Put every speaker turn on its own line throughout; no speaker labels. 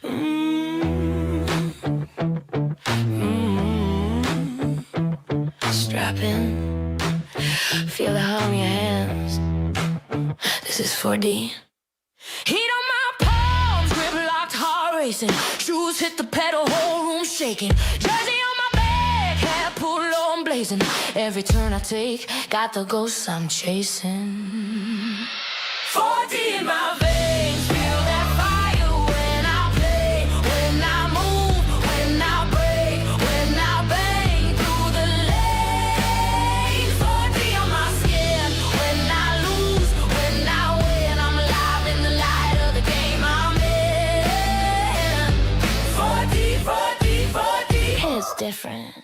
Strap in, feel the hum in your hands. This is 4D. Heat on my palms, grip locked, heart racing. Shoes hit the pedal, whole room shaking. Jersey on my back, hat pulled low, I'm blazing. Every turn I take, got the ghosts I'm chasing. 4D in my veins, feel that fire when I play, when I move, when I break, when I bang through the lane. 4D on my skin, when I lose, when I win, I'm alive in the light of the game I'm in. 4D, 4D, 4D, it's different.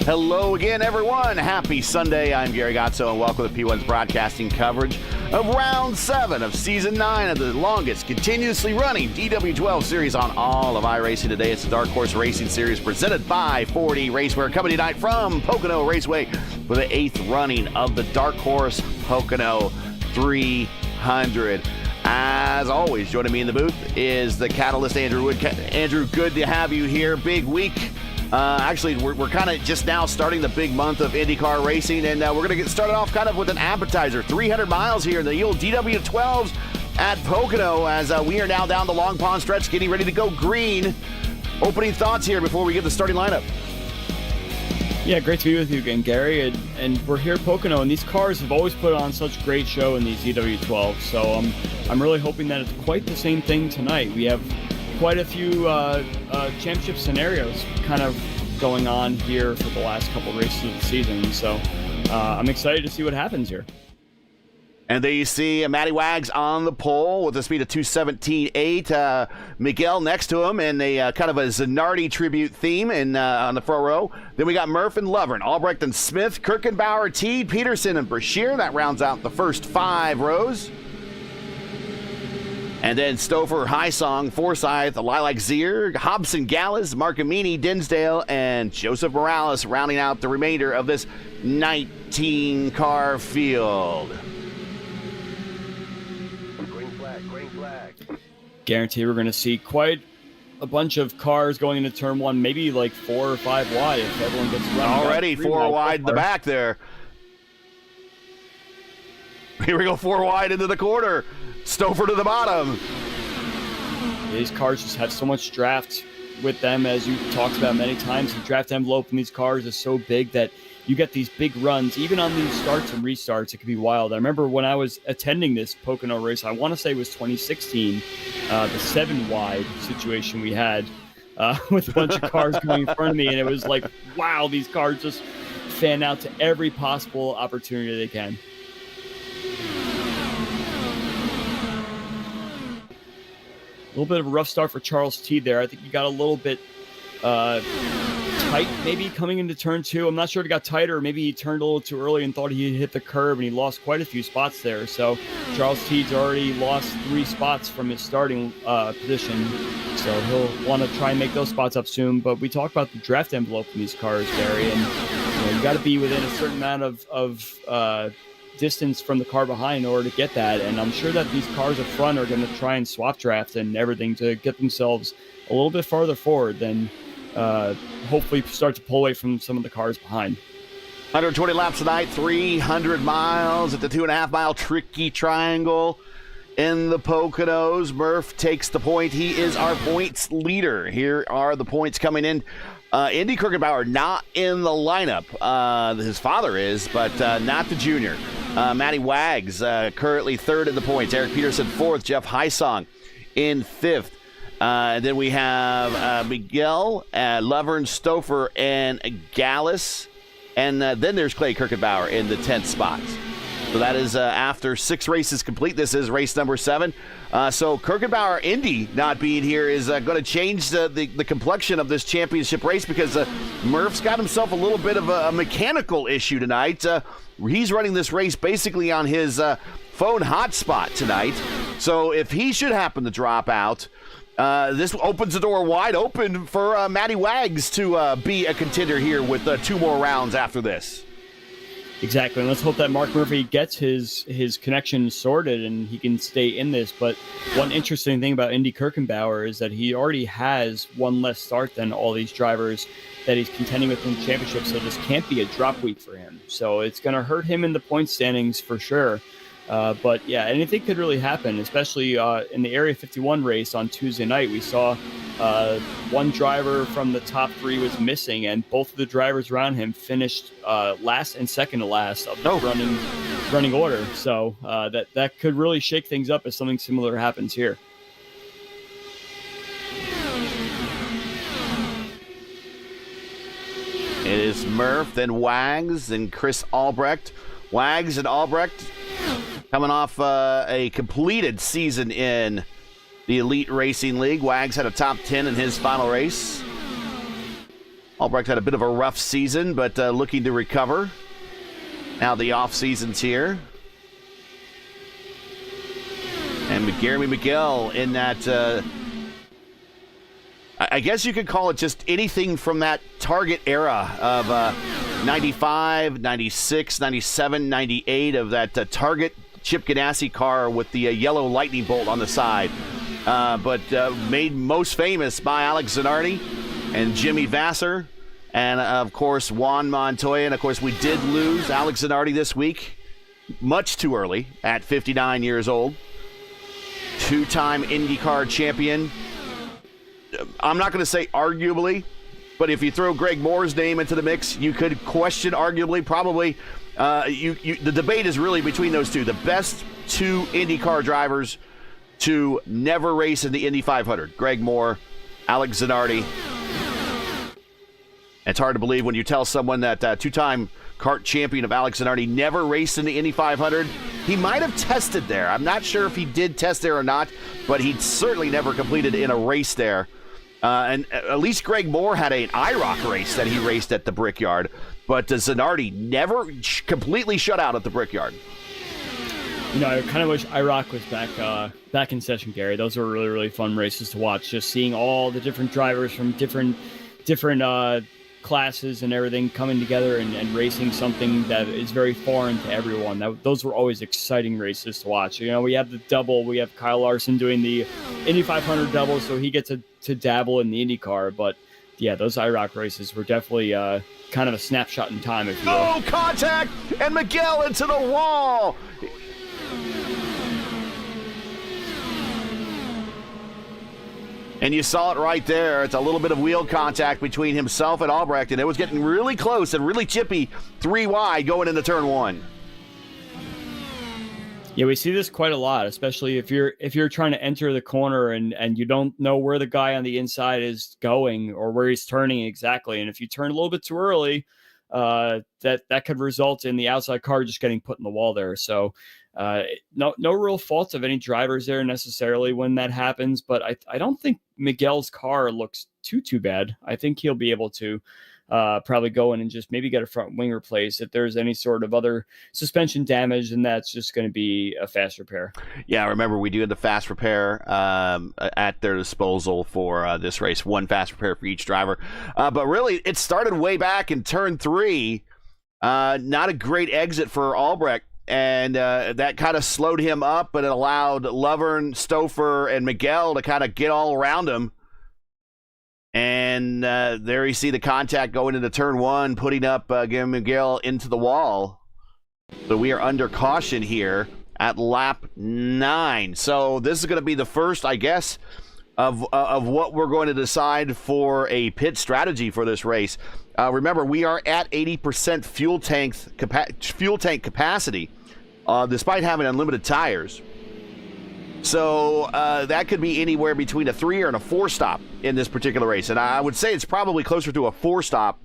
Hello again, everyone. Happy Sunday. I'm Gary Gotso, and welcome to P1's broadcasting coverage of Round 7 of Season 9 of the longest continuously running DW12 series on all of iRacing today. It's the Dark Horse Racing Series presented by 4D Racewear, coming tonight from Pocono Raceway for the 8th running of the Dark Horse Pocono 300. As always, joining me in the booth is the Catalyst, Andrew Wood. Andrew, good to have you here. Big week. Actually, we're kind of just now starting the big month of IndyCar racing, and we're going to get started off kind of with an appetizer. 300 miles here in the old DW12s at Pocono as we are now down the Long Pond stretch, getting ready to go green. Opening thoughts here before we get the starting lineup.
Yeah, great to be with you again, Gary. And we're here at Pocono, and these cars have always put on such a great show in these DW12s. So I'm really hoping that it's quite the same thing tonight. We have quite a few championship scenarios kind of going on here for the last couple races of the season. So I'm excited to see what happens here.
And there you see Matty Wags on the pole with a speed of 2:17.8. Miguel next to him in a kind of a Zanardi tribute theme on the front row. Then we got Murph and Lovren, Albrecht and Smith, Kirkenbauer, Teed, Peterson, and Brashear. That rounds out the first 5 rows. And then Stouffer, Highsong, Forsyth, Lilac Zier, Hobson Gallas, Marcamini, Dinsdale, and Joseph Morales rounding out the remainder of this 19-car field.
Green flag, green flag.
Guarantee we're going to see quite a bunch of cars going into turn 1, maybe like 4 or 5 wide if everyone gets running.
Already 4 wide in the back there. Here we go, 4 wide into the corner. Stouffer to the bottom.
These cars just have so much draft with them, as you talked about many times. The draft envelope in these cars is so big that you get these big runs. Even on these starts and restarts, it can be wild. I remember when I was attending this Pocono race, I want to say it was 2016, the 7 wide situation we had with a bunch of cars going in front of me, and it was like, wow, these cars just fan out to every possible opportunity they can. A little bit of a rough start for Charles Teed there. I think he got a little bit tight maybe coming into turn 2. I'm not sure if it got tighter. Maybe he turned a little too early and thought he hit the curb, and he lost quite a few spots there. So Charles Teed's already lost 3 spots from his starting position. So he'll want to try and make those spots up soon. But we talked about the draft envelope in these cars, Gary, and you got to be within a certain amount of distance from the car behind in order to get that. And I'm sure that these cars up front are going to try and swap draft and everything to get themselves a little bit farther forward than hopefully start to pull away from some of the cars behind.
120 laps tonight, 300 miles at the 2.5 mile tricky triangle in the Poconos. Murph takes the point. He is our points leader. Here are the points coming in. Indy Kirkenbauer not in the lineup. His father is, but not the junior. Matty Wags currently third in the points. Eric Peterson fourth. Jeff Heisong in fifth. Then we have Miguel, Lovern, Stouffer, and Gallus. And then there's Clay Kirkenbauer in the 10th spot. So that is after 6 races complete. This is race number 7. So Kirkenbauer Indy not being here is going to change the complexion of this championship race, because Murph's got himself a little bit of a mechanical issue tonight. He's running this race basically on his phone hotspot tonight. So if he should happen to drop out, this opens the door wide open for Matty Wags to be a contender here with 2 more rounds after this.
Exactly, and let's hope that Mark Murphy gets his connection sorted and he can stay in this. But one interesting thing about Indy Kirkenbauer is that he already has 1 less start than all these drivers that he's contending with in the championship, so this can't be a drop week for him. So it's going to hurt him in the point standings for sure. But yeah, anything could really happen, especially in the Area 51 race on Tuesday night. We saw 1 driver from the top 3 was missing, and both of the drivers around him finished last and second to last of the running order. So that could really shake things up if something similar happens here.
It is Murph, then Wags, and Chris Albrecht. Wags and Albrecht coming off a completed season in the Elite Racing League. Wags had a top 10 in his final race. Albrecht had a bit of a rough season, but looking to recover. Now the off season's here. And Jeremy Miguel in that, I guess you could call it just anything from that Target era of 95, 96, 97, 98 of that Target Chip Ganassi car with the yellow lightning bolt on the side. But made most famous by Alex Zanardi and Jimmy Vasser, and of course Juan Montoya. And of course we did lose Alex Zanardi this week, much too early at 59 years old. 2-time IndyCar champion. I'm not going to say arguably, but if you throw Greg Moore's name into the mix, you could question arguably, probably. The debate is really between those two. The best 2 IndyCar drivers to never race in the Indy 500. Greg Moore, Alex Zanardi. It's hard to believe when you tell someone that 2-time kart champion of Alex Zanardi never raced in the Indy 500. He might have tested there. I'm not sure if he did test there or not, but he certainly never completed in a race there. And at least Greg Moore had an IROC race that he raced at the Brickyard, but Zanardi never completely shut out at the Brickyard.
You know, I kind of wish IROC was back in session, Gary. Those were really, really fun races to watch. Just seeing all the different drivers from different classes and everything coming together and racing something that is very foreign to everyone. Those were always exciting races to watch. You know, we have the double. We have Kyle Larson doing the Indy 500 double, so he gets to dabble in the IndyCar. But yeah, those IROC races were definitely kind of a snapshot in time, if you will.
Oh, contact! And Miguel into the wall! And you saw it right there. It's a little bit of wheel contact between himself and Albrecht, and it was getting really close and really chippy 3 wide going into turn 1.
Yeah, we see this quite a lot, especially if you're trying to enter the corner and you don't know where the guy on the inside is going or where he's turning exactly. And if you turn a little bit too early, that could result in the outside car just getting put in the wall there. So no real fault of any drivers there necessarily when that happens, but I don't think Miguel's car looks too bad. I think he'll be able to probably go in and just maybe get a front wing replaced. If there's any sort of other suspension damage, then that's just going to be a fast repair.
Yeah, remember, we do have the fast repair at their disposal for this race. One fast repair for each driver. But really, it started way back in turn 3. Not a great exit for Albrecht. And that kind of slowed him up, but it allowed Lovern, Stouffer, and Miguel to kind of get all around him. And there you see the contact going into turn 1, putting up Miguel into the wall. So we are under caution here at lap 9. So this is going to be the first, I guess, of what we're going to decide for a pit strategy for this race. Remember, we are at 80% fuel tank capacity, despite having unlimited tires. So that could be anywhere between a 3 and a 4 stop in this particular race. And I would say it's probably closer to a 4 stop,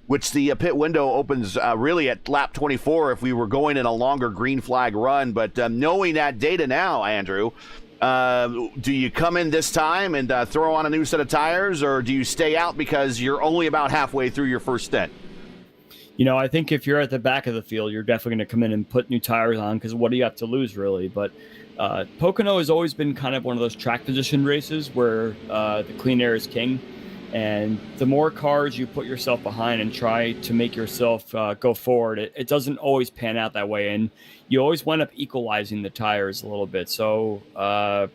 which the pit window opens really at lap 24 if we were going in a longer green flag run. But knowing that data now, Andrew, do you come in this time and throw on a new set of tires, or do you stay out because you're only about halfway through your first stint?
I think if you're at the back of the field, you're definitely going to come in and put new tires on, because what do you have to lose, really? But Pocono has always been kind of one of those track position races where the clean air is king. And the more cars you put yourself behind and try to make yourself go forward, it doesn't always pan out that way. And you always wind up equalizing the tires a little bit. So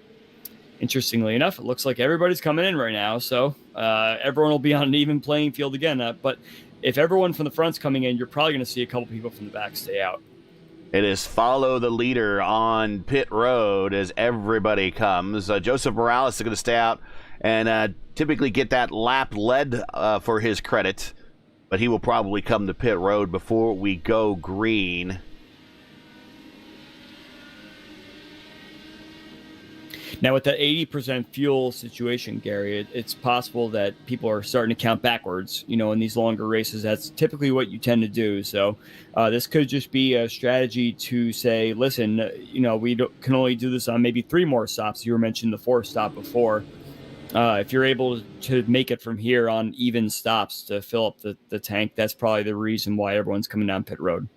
interestingly enough, it looks like everybody's coming in right now. So everyone will be on an even playing field again. But if everyone from the front's coming in, you're probably going to see a couple people from the back stay out.
It is follow the leader on pit road as everybody comes. Joseph Morales is going to stay out and typically get that lap led for his credit, but he will probably come to pit road before we go green.
Now, with that 80% fuel situation, Gary, it's possible that people are starting to count backwards, in these longer races. That's typically what you tend to do. So this could just be a strategy to say, listen, we can only do this on maybe 3 more stops. You were mentioning the 4th stop before. If you're able to make it from here on even stops to fill up the tank, that's probably the reason why everyone's coming down pit road.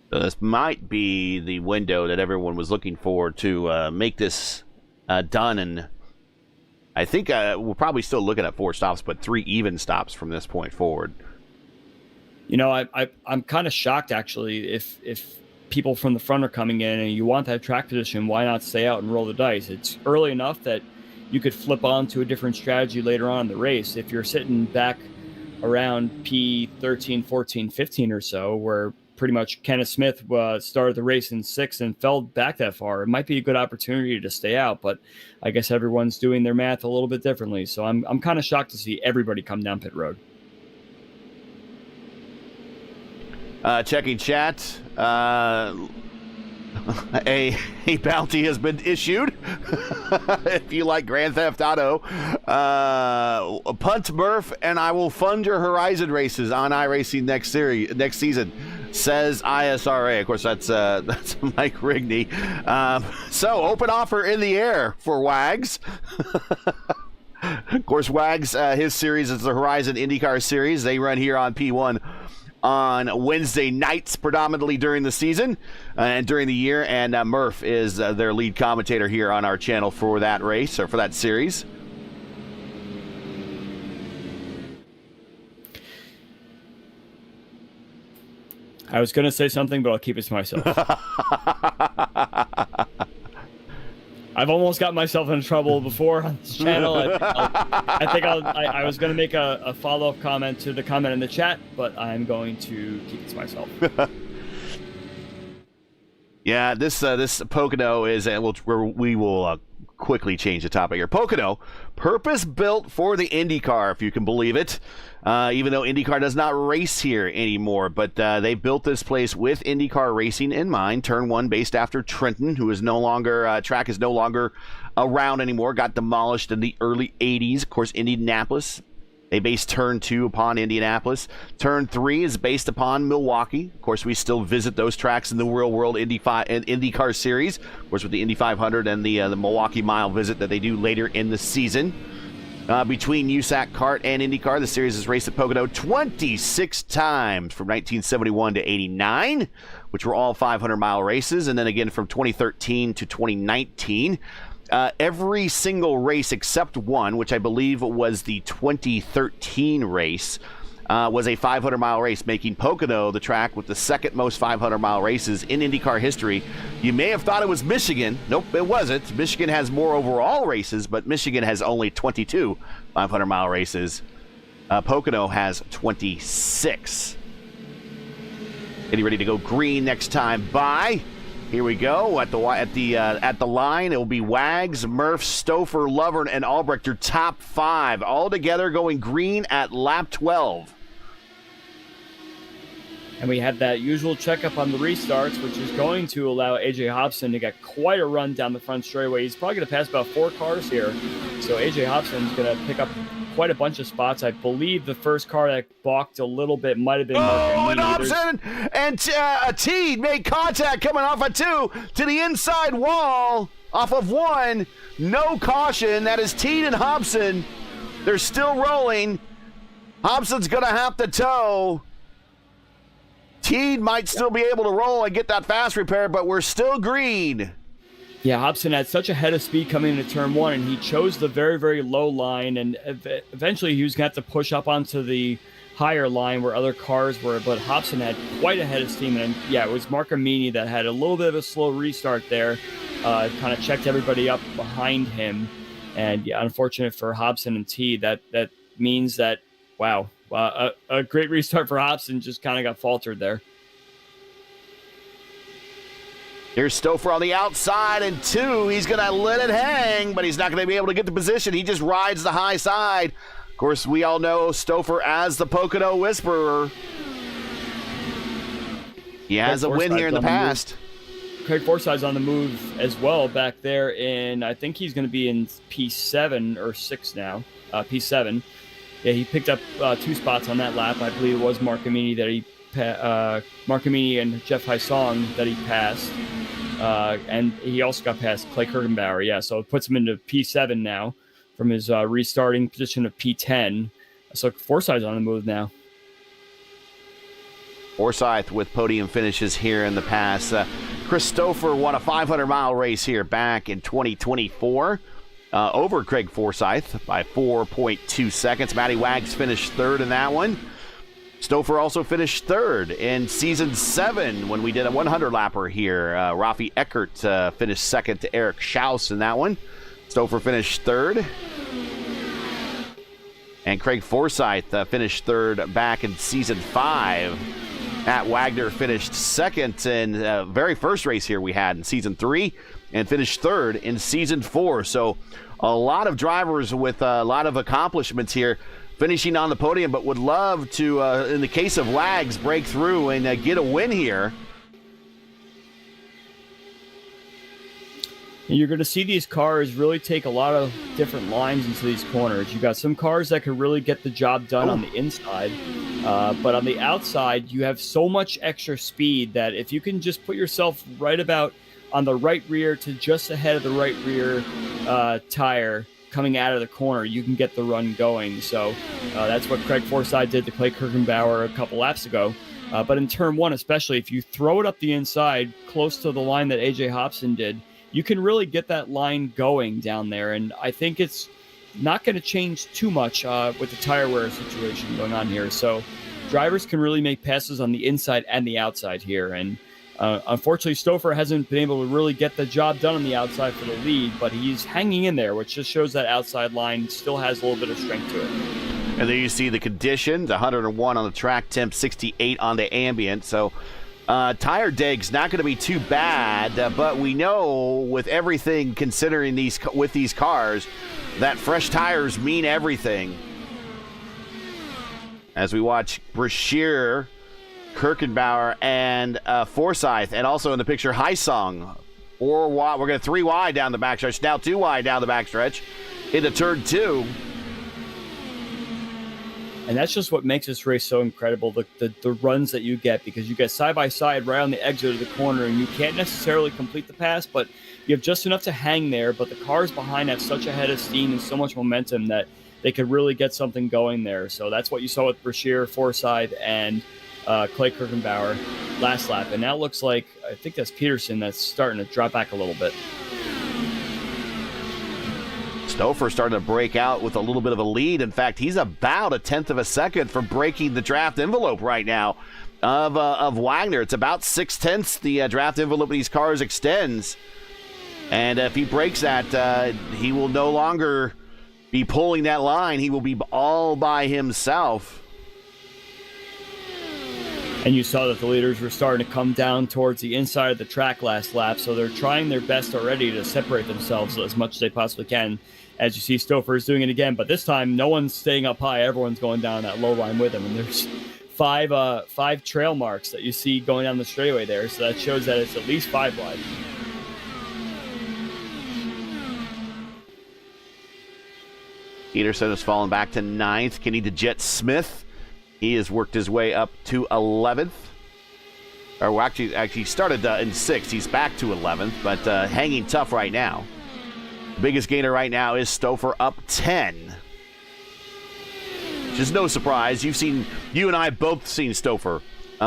So this might be the window that everyone was looking for to make this done. And I think we're probably still looking at 4 stops, but 3 even stops from this point forward.
I'm kind of shocked, actually, if people from the front are coming in and you want that track position, why not stay out and roll the dice? It's early enough that you could flip on to a different strategy later on in the race. If you're sitting back around P13, 14, 15 or so, where pretty much Kenneth Smith started the race in 6th and fell back that far, it might be a good opportunity to stay out, but I guess everyone's doing their math a little bit differently. So I'm kind of shocked to see everybody come down pit road.
Checking chat. A bounty has been issued. If you like Grand Theft Auto, punt Murph, and I will fund your Horizon races on iRacing next season, says ISRA. Of course, that's Mike Rigney. So open offer in the air for Wags. Of course, Wags, his series is the Horizon IndyCar series. They run here on P1 on Wednesday nights, predominantly during the season and during the year. And Murph is their lead commentator here on our channel for that race, or for that series.
I was going to say something, but I'll keep it to myself. I've almost got myself in trouble before on this channel. I think I was going to make a follow-up comment to the comment in the chat, but I'm going to keep it to myself.
Yeah, this Pocono is, we will quickly change the topic here. Pocono, purpose-built for the IndyCar, if you can believe it. Even though IndyCar does not race here anymore, but they built this place with IndyCar racing in mind. Turn 1 based after Trenton, who is no longer, track is no longer around anymore, got demolished in the early 80s. Of course, Indianapolis, they based Turn 2 upon Indianapolis. Turn 3 is based upon Milwaukee. Of course, we still visit those tracks in the real world IndyCar series. Of course, with the Indy 500 and the Milwaukee Mile visit that they do later in the season. between USAC Kart and IndyCar. The series has raced at Pocono 26 times from 1971 to 89, which were all 500-mile races, and then again from 2013 to 2019. Every single race except one, which I believe was the 2013 race, was a 500-mile race, making Pocono the track with the second most 500-mile races in IndyCar history. You may have thought it was Michigan. Nope, it wasn't. Michigan has more overall races, but Michigan has only 22 500-mile races. Pocono has 26. Getting ready to go green next time by. Here we go at the line. It will be Wags, Murph, Stouffer, Lovern, and Albrecht. Your top 5 all together going green at lap 12.
And we had that usual checkup on the restarts, which is going to allow A.J. Hobson to get quite a run down the front straightaway. He's probably going to pass about 4 cars here. So A.J. Hobson's going to pick up quite a bunch of spots. I believe the first car that balked a little bit might have been
and Hobson and Teed made contact coming off of 2 to the inside wall off of 1. No caution. That is Teed and Hobson. They're still rolling. Hobson's going to have to tow. Teed might still be able to roll and get that fast repair, but we're still green.
Yeah, Hobson had such a head of speed coming into turn 1, and he chose the very, very low line, and eventually he was going to have to push up onto the higher line where other cars were, but Hobson had quite a head of steam, and yeah, it was Mark Amini that had a little bit of a slow restart there, kind of checked everybody up behind him, and yeah, unfortunate for Hobson and T, that means that, wow, a great restart for Hobson just kind of got faltered there.
Here's Stouffer on the outside, and 2. He's going to let it hang, but he's not going to be able to get the position. He just rides the high side. Of course, we all know Stouffer as the Pocono Whisperer. He has a win here in the past.
Craig Forsythe's on the move as well back there, and I think he's going to be in P7 or 6 now. P7. Yeah, he picked up 2 spots on that lap. I believe it was Mark Amini and Jeff Haisong that he passed. And he also got past Clay Kirkenbauer. Yeah, so it puts him into P7 now from his restarting position of P10. So Forsythe's on the move now.
Forsythe with podium finishes here in the past. Chris Stouffer won a 500-mile race here back in 2024 over Craig Forsythe by 4.2 seconds. Matty Wags finished 3rd in that one. Stouffer also finished 3rd in Season 7 when we did a 100-lapper here. Rafi Eckert finished 2nd to Eric Schaus in that one. Stouffer finished 3rd. And Craig Forsythe finished 3rd back in Season 5. Matt Wagner finished 2nd in the very first race here we had in Season 3 and finished 3rd in Season 4. So a lot of drivers with a lot of accomplishments here finishing on the podium, but would love to, in the case of Wags, break through and get a win here.
And you're going to see these cars really take a lot of different lines into these corners. You've got some cars that can really get the job done on the inside, but on the outside, you have so much extra speed that if you can just put yourself right about on the right rear to just ahead of the right rear tire, coming out of the corner, you can get the run going. So that's what Craig Forsythe did to Clay Kirkenbauer a couple laps ago. But in turn 1, especially, if you throw it up the inside close to the line that A.J. Hobson did, you can really get that line going down there. And I think it's not going to change too much with the tire wear situation going on here. So drivers can really make passes on the inside and the outside here. And unfortunately, Stouffer hasn't been able to really get the job done on the outside for the lead, but he's hanging in there, which just shows that outside line still has a little bit of strength to it.
And there you see the conditions, 101 on the track temp, 68 on the ambient. So tire deg's not going to be too bad, but we know with everything considering these cars that fresh tires mean everything. As we watch Brashear, Kirkenbauer, and Forsythe, and also in the picture, Haisong. 4 wide. We're going to 3 wide down the backstretch. Now 2 wide down the backstretch into turn 2.
And that's just what makes this race so incredible, the runs that you get, because you get side-by-side right on the exit of the corner, and you can't necessarily complete the pass, but you have just enough to hang there, but the cars behind have such a head of steam and so much momentum that they could really get something going there. So that's what you saw with Brashear, Forsythe, and Clay Kirkenbauer last lap. And now it looks like, I think that's Peterson that's starting to drop back a little bit.
Stouffer starting to break out with a little bit of a lead. In fact, he's about a tenth of a second from breaking the draft envelope right now of Wagner. It's about 6/10 the draft envelope of these cars extends. And if he breaks that, he will no longer be pulling that line. He will be all by himself.
And you saw that the leaders were starting to come down towards the inside of the track last lap, so they're trying their best already to separate themselves as much as they possibly can. As you see, Stouffer is doing it again, but this time no one's staying up high. Everyone's going down that low line with him, and there's five trail marks that you see going down the straightaway there, so that shows that it's at least 5 wide.
Peterson has fallen back to 9th. Kenny DeJet Smith, he has worked his way up to 11th. Or actually started in 6th. He's back to 11th, but hanging tough right now. The biggest gainer right now is Stouffer up 10. Which is no surprise. You and I both seen Stouffer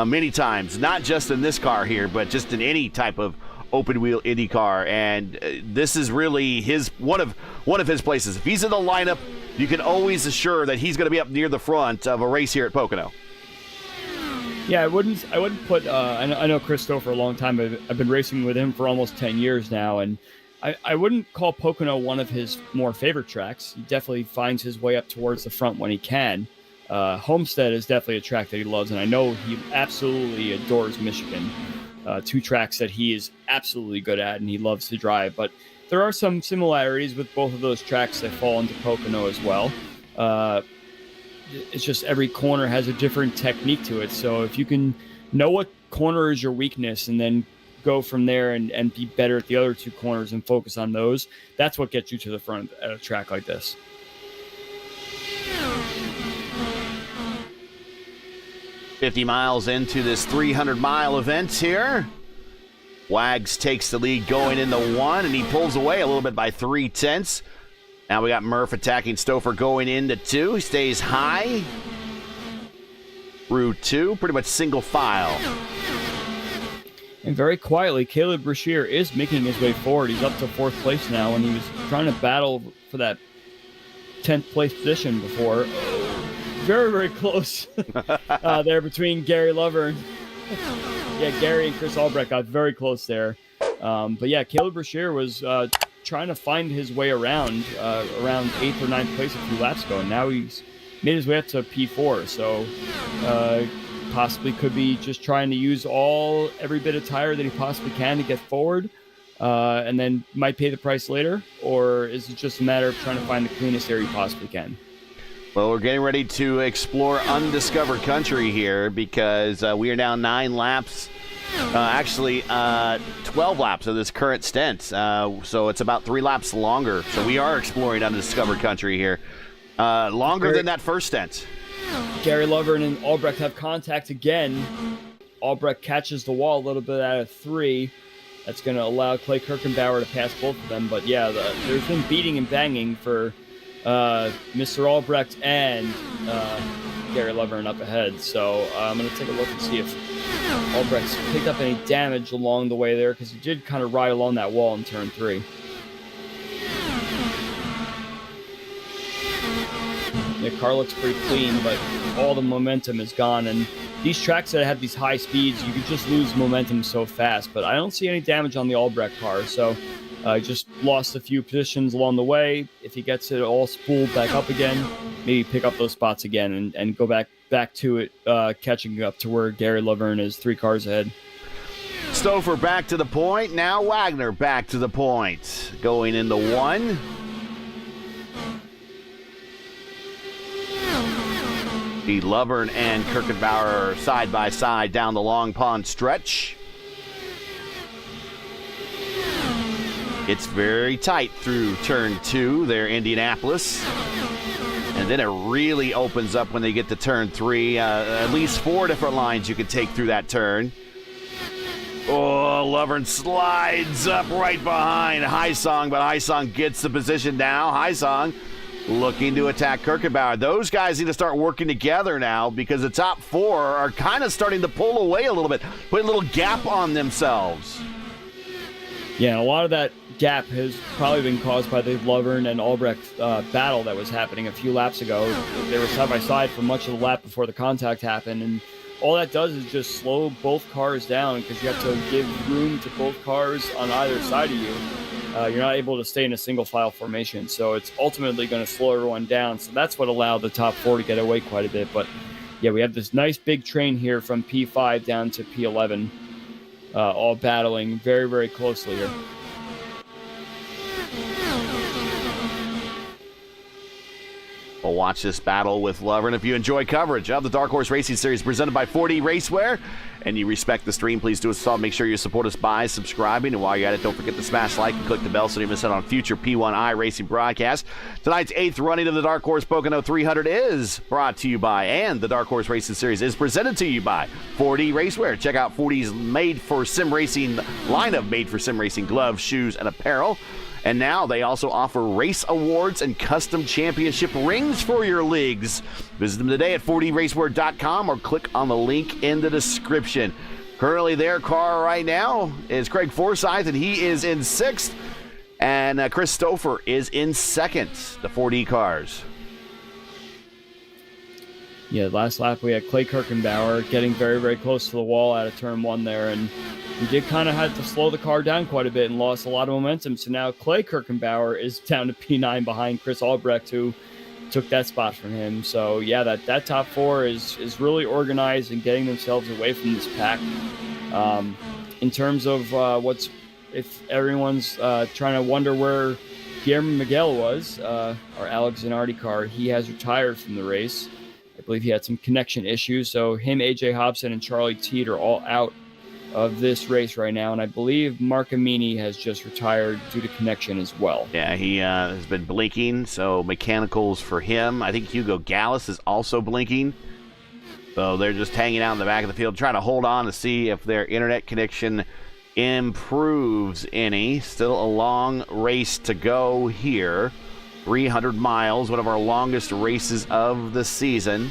many times, not just in this car here, but just in any type of open wheel IndyCar, and this is really one of his places. If he's in the lineup, you can always assure that he's going to be up near the front of a race here at Pocono.
Yeah, I wouldn't put. I know Chris Stouffer for a long time. I've been racing with him for almost 10 years now, and I wouldn't call Pocono one of his more favorite tracks. He definitely finds his way up towards the front when he can. Homestead is definitely a track that he loves, and I know he absolutely adores Michigan. 2 tracks that he is absolutely good at and he loves to drive. But there are some similarities with both of those tracks that fall into Pocono as well. It's just every corner has a different technique to it. So if you can know what corner is your weakness and then go from there and be better at the other 2 corners and focus on those, that's what gets you to the front at a track like this.
$50 miles into this 300-mile event here. Wags takes the lead going into 1, and he pulls away a little bit by 3/10. Now we got Murph attacking Stouffer going into 2. He stays high through 2, pretty much single file.
And very quietly, Caleb Brashear is making his way forward. He's up to 4th place now, and he was trying to battle for that 10th place position before. Very, very close there between Gary Lover. Gary and Chris Albrecht got very close there. But yeah, Caleb Brashear was trying to find his way around 8th or 9th place a few laps ago. And now he's made his way up to P4. So possibly could be just trying to use every bit of tire that he possibly can to get forward. And then might pay the price later. Or is it just a matter of trying to find the cleanest air he possibly can?
Well, we're getting ready to explore undiscovered country here because we are now 9 laps, 12 laps of this current stint. So it's about 3 laps longer. So we are exploring undiscovered country here. Longer than that first stint.
Gary Lover and Albrecht have contact again. Albrecht catches the wall a little bit out of 3. That's going to allow Clay Kirkenbauer to pass both of them. But yeah, there's been beating and banging for Mr. Albrecht and Gary Lovern up ahead. So I'm going to take a look and see if Albrecht's picked up any damage along the way there, because he did kind of ride along that wall in turn 3. The car looks pretty clean, but all the momentum is gone. And these tracks that have these high speeds, you can just lose momentum so fast. But I don't see any damage on the Albrecht car, so just lost a few positions along the way. If he gets it all spooled back up again, maybe pick up those spots again and go back to it, catching up to where Gary Lovern is 3 cars ahead.
Stouffer back to the point. Now Wagner back to the point. Going into 1. The Lovern and Kirkenbauer are side by side down the Long Pond stretch. It's very tight through turn 2 there, Indianapolis. And then it really opens up when they get to turn 3. At least 4 different lines you can take through that turn. Oh, Lovern slides up right behind Haisong, but Haisong gets the position now. Haisong looking to attack Kirkenbauer. Those guys need to start working together now because the top four are kind of starting to pull away a little bit, put a little gap on themselves.
Yeah, a lot of that gap has probably been caused by the Lovern and Albrecht battle that was happening a few laps ago. They were side by side for much of the lap before the contact happened, and all that does is just slow both cars down because you have to give room to both cars on either side of you. You're not able to stay in a single file formation, so it's ultimately going to slow everyone down. So that's what allowed the top four to get away quite a bit. But yeah, we have this nice big train here from P5 down to P11, all battling very, very closely here.
We'll watch this battle with Lovern. If you enjoy coverage of the Dark Horse Racing Series presented by 4D Racewear and you respect the stream, please do us all. Make sure you support us by subscribing. And while you're at it, don't forget to smash like and click the bell so you don't miss out on future P1 iRacing broadcasts. Tonight's 8th running of the Dark Horse Pocono 300 is brought to you by, and the Dark Horse Racing Series is presented to you by 4D Racewear. Check out 4D's made for sim racing lineup, made for sim racing gloves, shoes, and apparel. And now they also offer race awards and custom championship rings for your leagues. Visit them today at 4dracewear.com or click on the link in the description. Currently their car right now is Craig Forsyth, and he is in 6th. And Chris Stouffer is in 2nd, the 4D cars.
Yeah, last lap we had Clay Kirkenbauer getting very, very close to the wall out of turn 1 there, and we did kind of have to slow the car down quite a bit and lost a lot of momentum. So now Clay Kirkenbauer is down to P9 behind Chris Albrecht, who took that spot from him. So yeah, that top four is really organized and getting themselves away from this pack. In terms of if everyone's trying to wonder where Guillermo Miguel was, our Alex Zanardi car, he has retired from the race. I believe he had some connection issues. So him, AJ Hobson, and Charlie Teed are all out of this race right now, and I believe Mark Amini has just retired due to connection as well.
Yeah, he has been blinking, so mechanicals for him. I think Hugo Gallus is also blinking. So they're just hanging out in the back of the field, trying to hold on to see if their internet connection improves any. Still a long race to go here. 300 miles, one of our longest races of the season.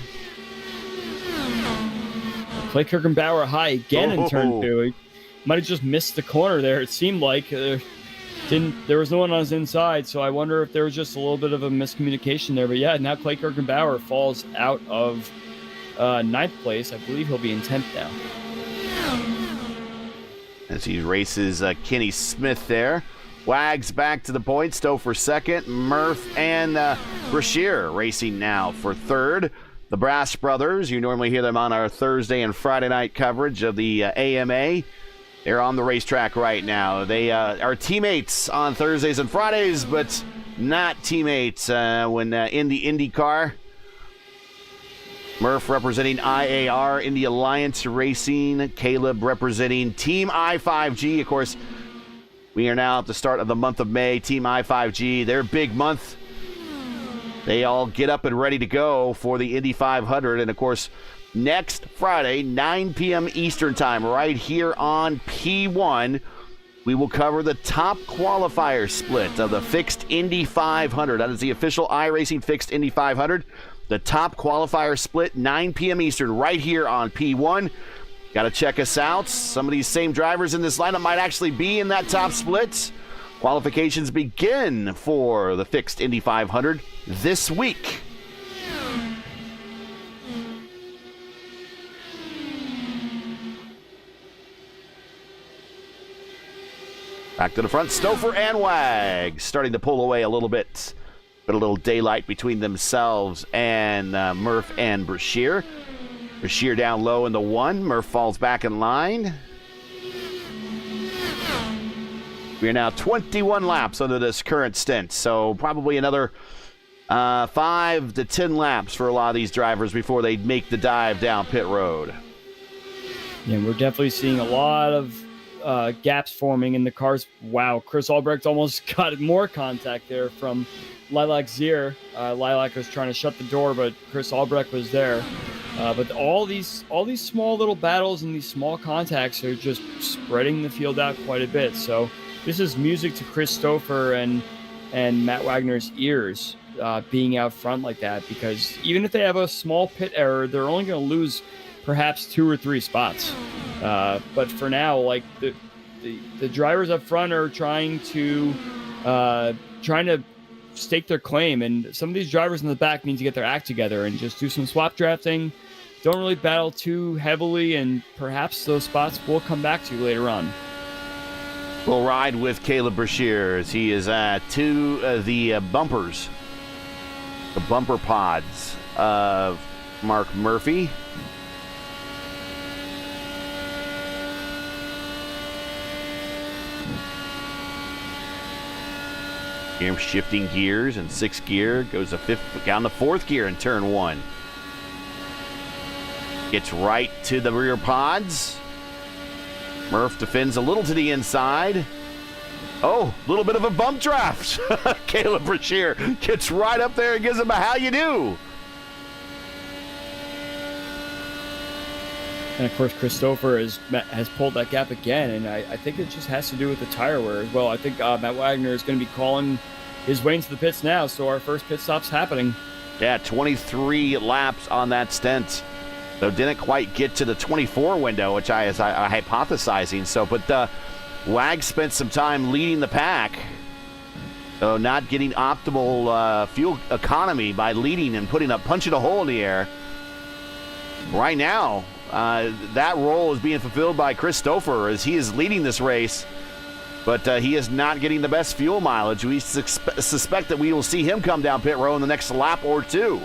Clay Kirkenbauer high again in turn 2. He might have just missed the corner there. It seemed like there was no one on his inside, so I wonder if there was just a little bit of a miscommunication there. But yeah, now Clay Kirkenbauer falls out of 9th place. I believe he'll be in 10th now.
As he races Kenny Smith there. Wags back to the point. Stouffer 2nd. Murph and Brashear racing now for 3rd. The Brass Brothers, you normally hear them on our Thursday and Friday night coverage of the AMA. They're on the racetrack right now. They are teammates on Thursdays and Fridays, but not teammates when in the IndyCar. Murph representing IAR, Indy Alliance Racing. Caleb representing Team I5G. Of course, we are now at the start of the month of May. Team I5G, their big month. They all get up and ready to go for the Indy 500. And, of course, next Friday, 9 p.m. Eastern Time, right here on P1, we will cover the top qualifier split of the Fixed Indy 500. That is the official iRacing Fixed Indy 500. The top qualifier split, 9 p.m. Eastern, right here on P1. Got to check us out. Some of these same drivers in this lineup might actually be in that top split. Qualifications begin for the Fixed Indy 500 this week. Back to the front, Stouffer and Wag starting to pull away a little bit. Put a little daylight between themselves and Murph and Brashear. Brashear down low in the 1. Murph falls back in line. We are now 21 laps under this current stint, so probably another 5 to 10 laps for a lot of these drivers before they make the dive down pit road.
Yeah, we're definitely seeing a lot of gaps forming in the cars. Wow, Chris Albrecht almost got more contact there from Lilac Zier. Lilac was trying to shut the door, but Chris Albrecht was there. But all these small little battles and these small contacts are just spreading the field out quite a bit. So this is music to Chris Stouffer and Matt Wagner's ears, being out front like that, because even if they have a small pit error, they're only going to lose perhaps 2 or 3 spots. But for now, like the drivers up front are trying to stake their claim, and some of these drivers in the back need to get their act together and just do some swap drafting. Don't really battle too heavily, and perhaps those spots will come back to you later on.
We'll ride with Caleb Brashear as he is to the bumpers, the bumper pods of Mark Murphy. Here shifting gears in 6th gear, goes down to 4th gear in turn 1. Gets right to the rear pods. Murph defends a little to the inside. Oh, a little bit of a bump draft. Caleb Brashear gets right up there and gives him a how you do.
And of course, Christopher has pulled that gap again, and I think it just has to do with the tire wear as well. I think Matt Wagner is going to be calling his way into the pits now, so our first pit stop's happening.
Yeah, 23 laps on that stint. So didn't quite get to the 24 window, which I hypothesizing. So, but Wag spent some time leading the pack. So not getting optimal fuel economy by leading and punching a hole in the air. Right now, that role is being fulfilled by Chris Stouffer as he is leading this race, but he is not getting the best fuel mileage. We suspect that we will see him come down pit road in the next lap or 2.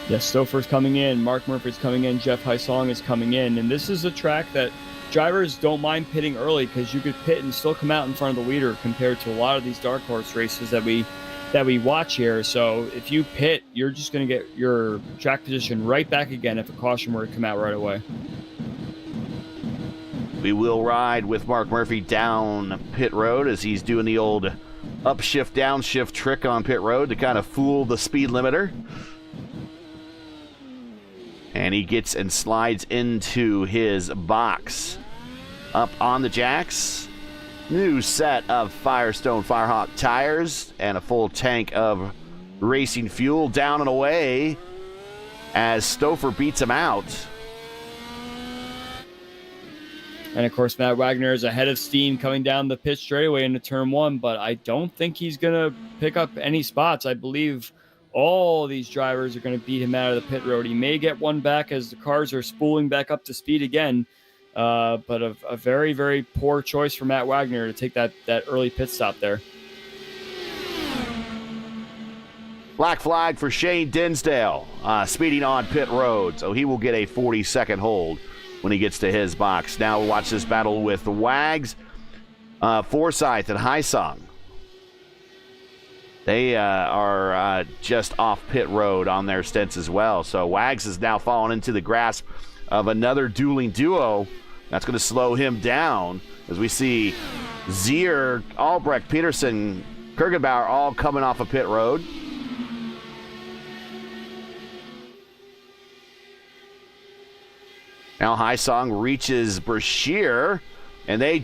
Yes, Stouffer's coming in, Mark Murphy's coming in, Jeff Hysong is coming in, and this is a track that drivers don't mind pitting early because you could pit and still come out in front of the leader compared to a lot of these dark horse races that we watch here. So if you pit, you're just going to get your track position right back again if a caution were to come out right away.
We will ride with Mark Murphy down pit road as he's doing the old upshift, downshift trick on pit road to kind of fool the speed limiter. And he gets and slides into his box. Up on the jacks. New set of Firestone Firehawk tires and a full tank of racing fuel down and away as Stouffer beats him out.
And of course, Matt Wagner is ahead of steam coming down the pit straightaway into turn 1, but I don't think he's going to pick up any spots. I believe all these drivers are going to beat him out of the pit road. He may get one back as the cars are spooling back up to speed again. But a very, very poor choice for Matt Wagner to take that early pit stop there.
Black flag for Shane Dinsdale, speeding on pit road, so he will get a 40-second hold when he gets to his box. Now we'll watch this battle with the Wags, Forsyth, and Hysong. They are just off pit road on their stints as well, so Wags is now fallen into the grasp of another dueling duo. That's going to slow him down as we see Zier, Albrecht, Peterson, Kirkenbauer all coming off of pit road. Now Hysong reaches Brashear, and they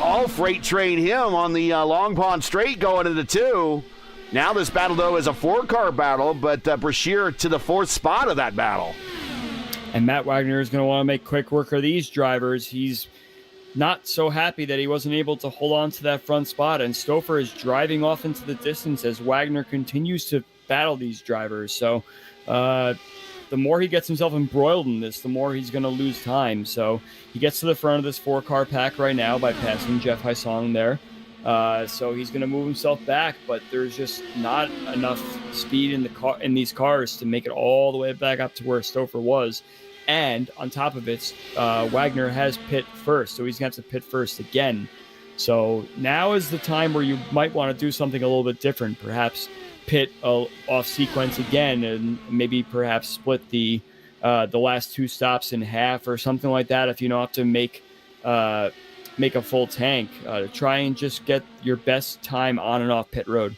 all freight train him on the Long Pond Straight going into 2. Now this battle, though, is a 4-car battle, but Brashear to the 4th spot of that battle.
And Matt Wagner is going to want to make quick work of these drivers. He's not so happy that he wasn't able to hold on to that front spot, and Stouffer is driving off into the distance as Wagner continues to battle these drivers. So the more he gets himself embroiled in this, the more he's going to lose time. So he gets to the front of this 4-car pack right now by passing Jeff Hysong there. So he's going to move himself back, but there's just not enough speed in these cars to make it all the way back up to where Stouffer was. And on top of it, Wagner has pit first, so he's going to have to pit first again. So now is the time where you might want to do something a little bit different, perhaps pit off sequence again, and maybe perhaps split the last 2 stops in half or something like that if you don't have to make a full tank to try and just get your best time on and off pit road.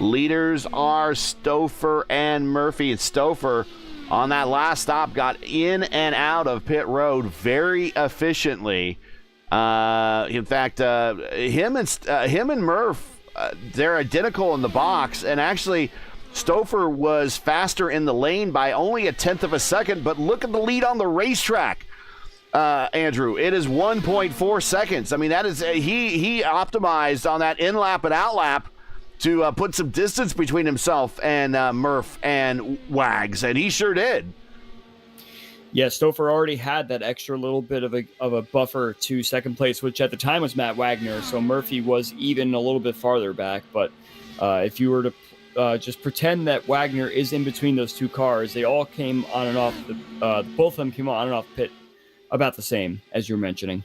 Leaders are Stouffer and Murphy. And Stouffer, on that last stop, got in and out of pit road very efficiently. In fact, him and Murph, they're identical in the box. And actually, Stouffer was faster in the lane by only 1/10 of a second. But look at the lead on the racetrack. Andrew, it is 1.4 seconds. I mean, that is he optimized on that in lap and out lap to put some distance between himself and Murph and Wags, and he sure did.
Yeah, Stouffer already had that extra little bit of a buffer to second place, which at the time was Matt Wagner. So Murphy was even a little bit farther back. But if you were to just pretend that Wagner is in between those two cars, they all came on and off. Both of them came on and off pit about the same, as you were mentioning.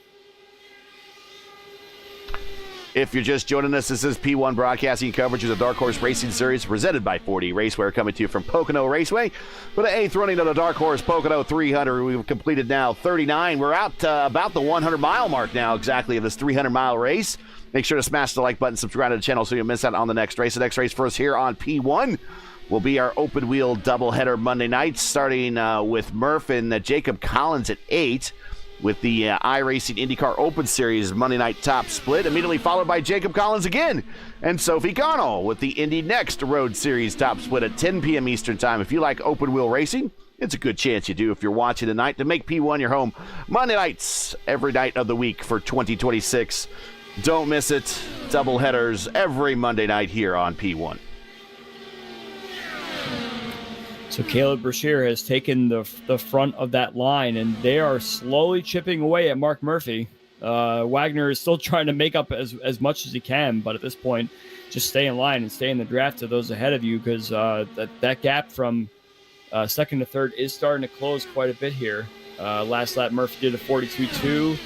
If you're just joining us, this is P1 Broadcasting coverage of the Dark Horse Racing Series presented by 4D Racewear, coming to you from Pocono Raceway. For the 8th running of the Dark Horse Pocono 300, we've completed now 39. We're out about the 100-mile mark now exactly of this 300-mile race. Make sure to smash the like button, subscribe to the channel so you don't miss out on the next race. The next race for us here on P1 will be our open wheel doubleheader Monday night, starting with Murph and Jacob Collins at 8. With the iRacing IndyCar Open Series Monday night top split, immediately followed by Jacob Collins again and Sophie Connell with the Indy Next Road Series top split at 10 p.m. Eastern Time. If you like open wheel racing, it's a good chance you do if you're watching tonight to make P1 your home Monday nights every night of the week for 2026. Don't miss it. Double headers every Monday night here on P1.
So Caleb Brashear has taken the front of that line, and they are slowly chipping away at Mark Murphy. Wagner is still trying to make up as much as he can, but at this point, just stay in line and stay in the draft to those ahead of you, because that gap from second to third is starting to close quite a bit here. Last lap, Murphy did a 42.2.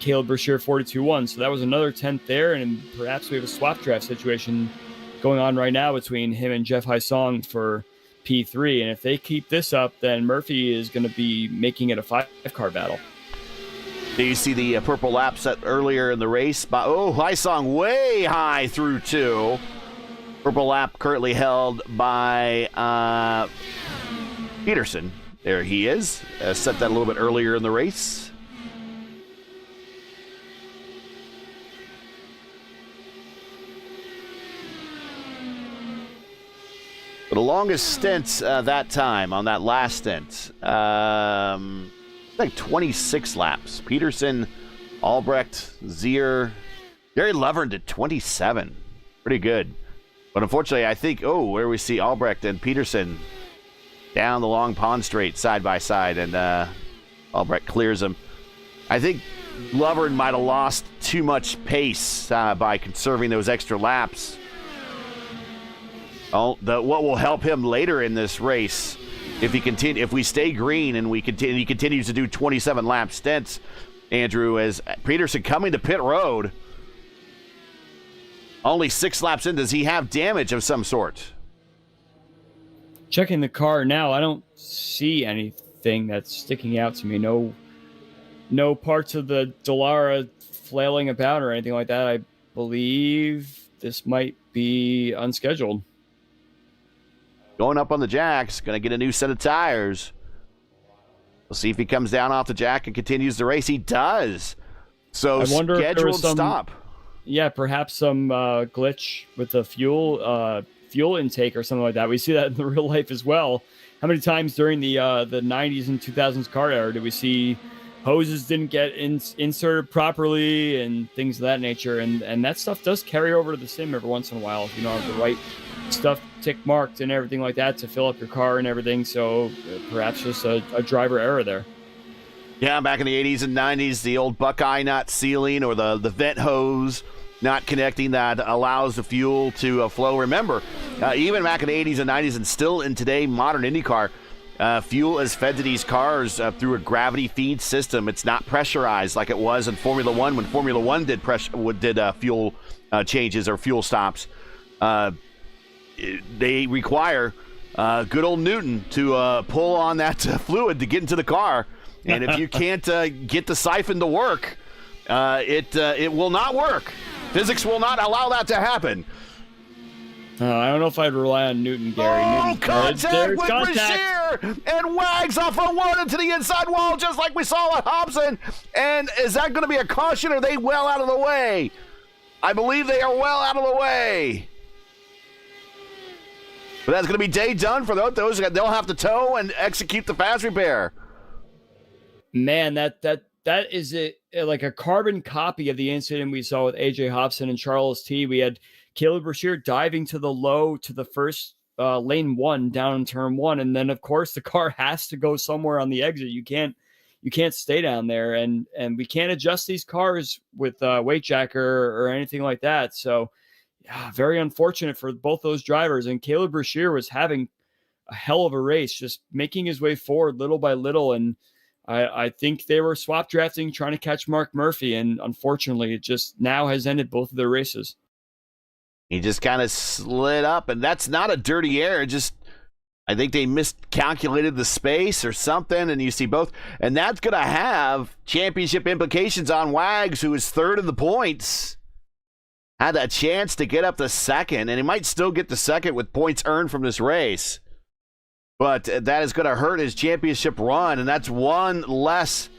Caleb Brashear 42.1, so that was another 10th there, and perhaps we have a swap draft situation going on right now between him and Jeff Hysong for P3, and if they keep this up, then Murphy is going to be making it a 5-car battle.
Do you see the purple lap set earlier in the race? Hysong way high through 2. Purple lap currently held by Peterson. There he is. Set that a little bit earlier in the race. The longest stint that time, on that last stint, like 26 laps. Peterson, Albrecht, Zier, Gary Lovern did 27. Pretty good. But unfortunately, I think, where we see Albrecht and Peterson down the long pond straight side by side, and Albrecht clears them. I think Lovern might have lost too much pace by conserving those extra laps. What will help him later in this race, if we stay green and he continues to do 27 lap stints, Andrew, as Peterson coming to pit road, only 6 laps in, does he have damage of some sort?
Checking the car now, I don't see anything that's sticking out to me. No parts of the Dallara flailing about or anything like that. I believe this might be unscheduled.
Going up on the jacks, going to get a new set of tires. We'll see if he comes down off the jack and continues the race. He does. So scheduled stop.
Yeah, perhaps some glitch with the fuel intake or something like that. We see that in the real life as well. How many times during the 90s and 2000s car era did we see hoses didn't get inserted properly and things of that nature? And that stuff does carry over to the sim every once in a while if you don't have the right stuff tick marked and everything like that to fill up your car and everything. So perhaps just a driver error there.
Yeah, back in the 80s and 90s, the old Buckeye not sealing or the vent hose not connecting that allows the fuel to flow. Remember, even back in the 80s and 90s and still in today modern IndyCar, fuel is fed to these cars through a gravity feed system. It's not pressurized like it was in Formula One when Formula One did fuel changes or fuel stops. They require good old Newton to pull on that fluid to get into the car. And if you can't get the siphon to work, it will not work. Physics will not allow that to happen.
I don't know if I'd rely on Newton, Gary. Newton,
Contact with Brashear, and Wags off on one into the inside wall, just like we saw at Hobson. And is that going to be a caution, or are they well out of the way? I believe they are well out of the way. But that's going to be day done for those. They'll have to tow and execute the fast repair.
Man, that is like a carbon copy of the incident we saw with AJ Hobson and Charles T. We had Caleb Brashear diving to the low to the first lane 1 down in turn 1, and then of course the car has to go somewhere on the exit. You can't stay down there, and we can't adjust these cars with weight jacker or anything like that. So yeah, very unfortunate for both those drivers. And Caleb Brashear was having a hell of a race, just making his way forward little by little. And I think they were swap drafting, trying to catch Mark Murphy, and unfortunately it just now has ended both of their races.
He just kind of slid up, and that's not a dirty error. Just, I think they miscalculated the space or something, and you see both. And that's going to have championship implications on Wags, who is third in the points. Had a chance to get up to second, and he might still get to second with points earned from this race. But that is going to hurt his championship run, and that's one less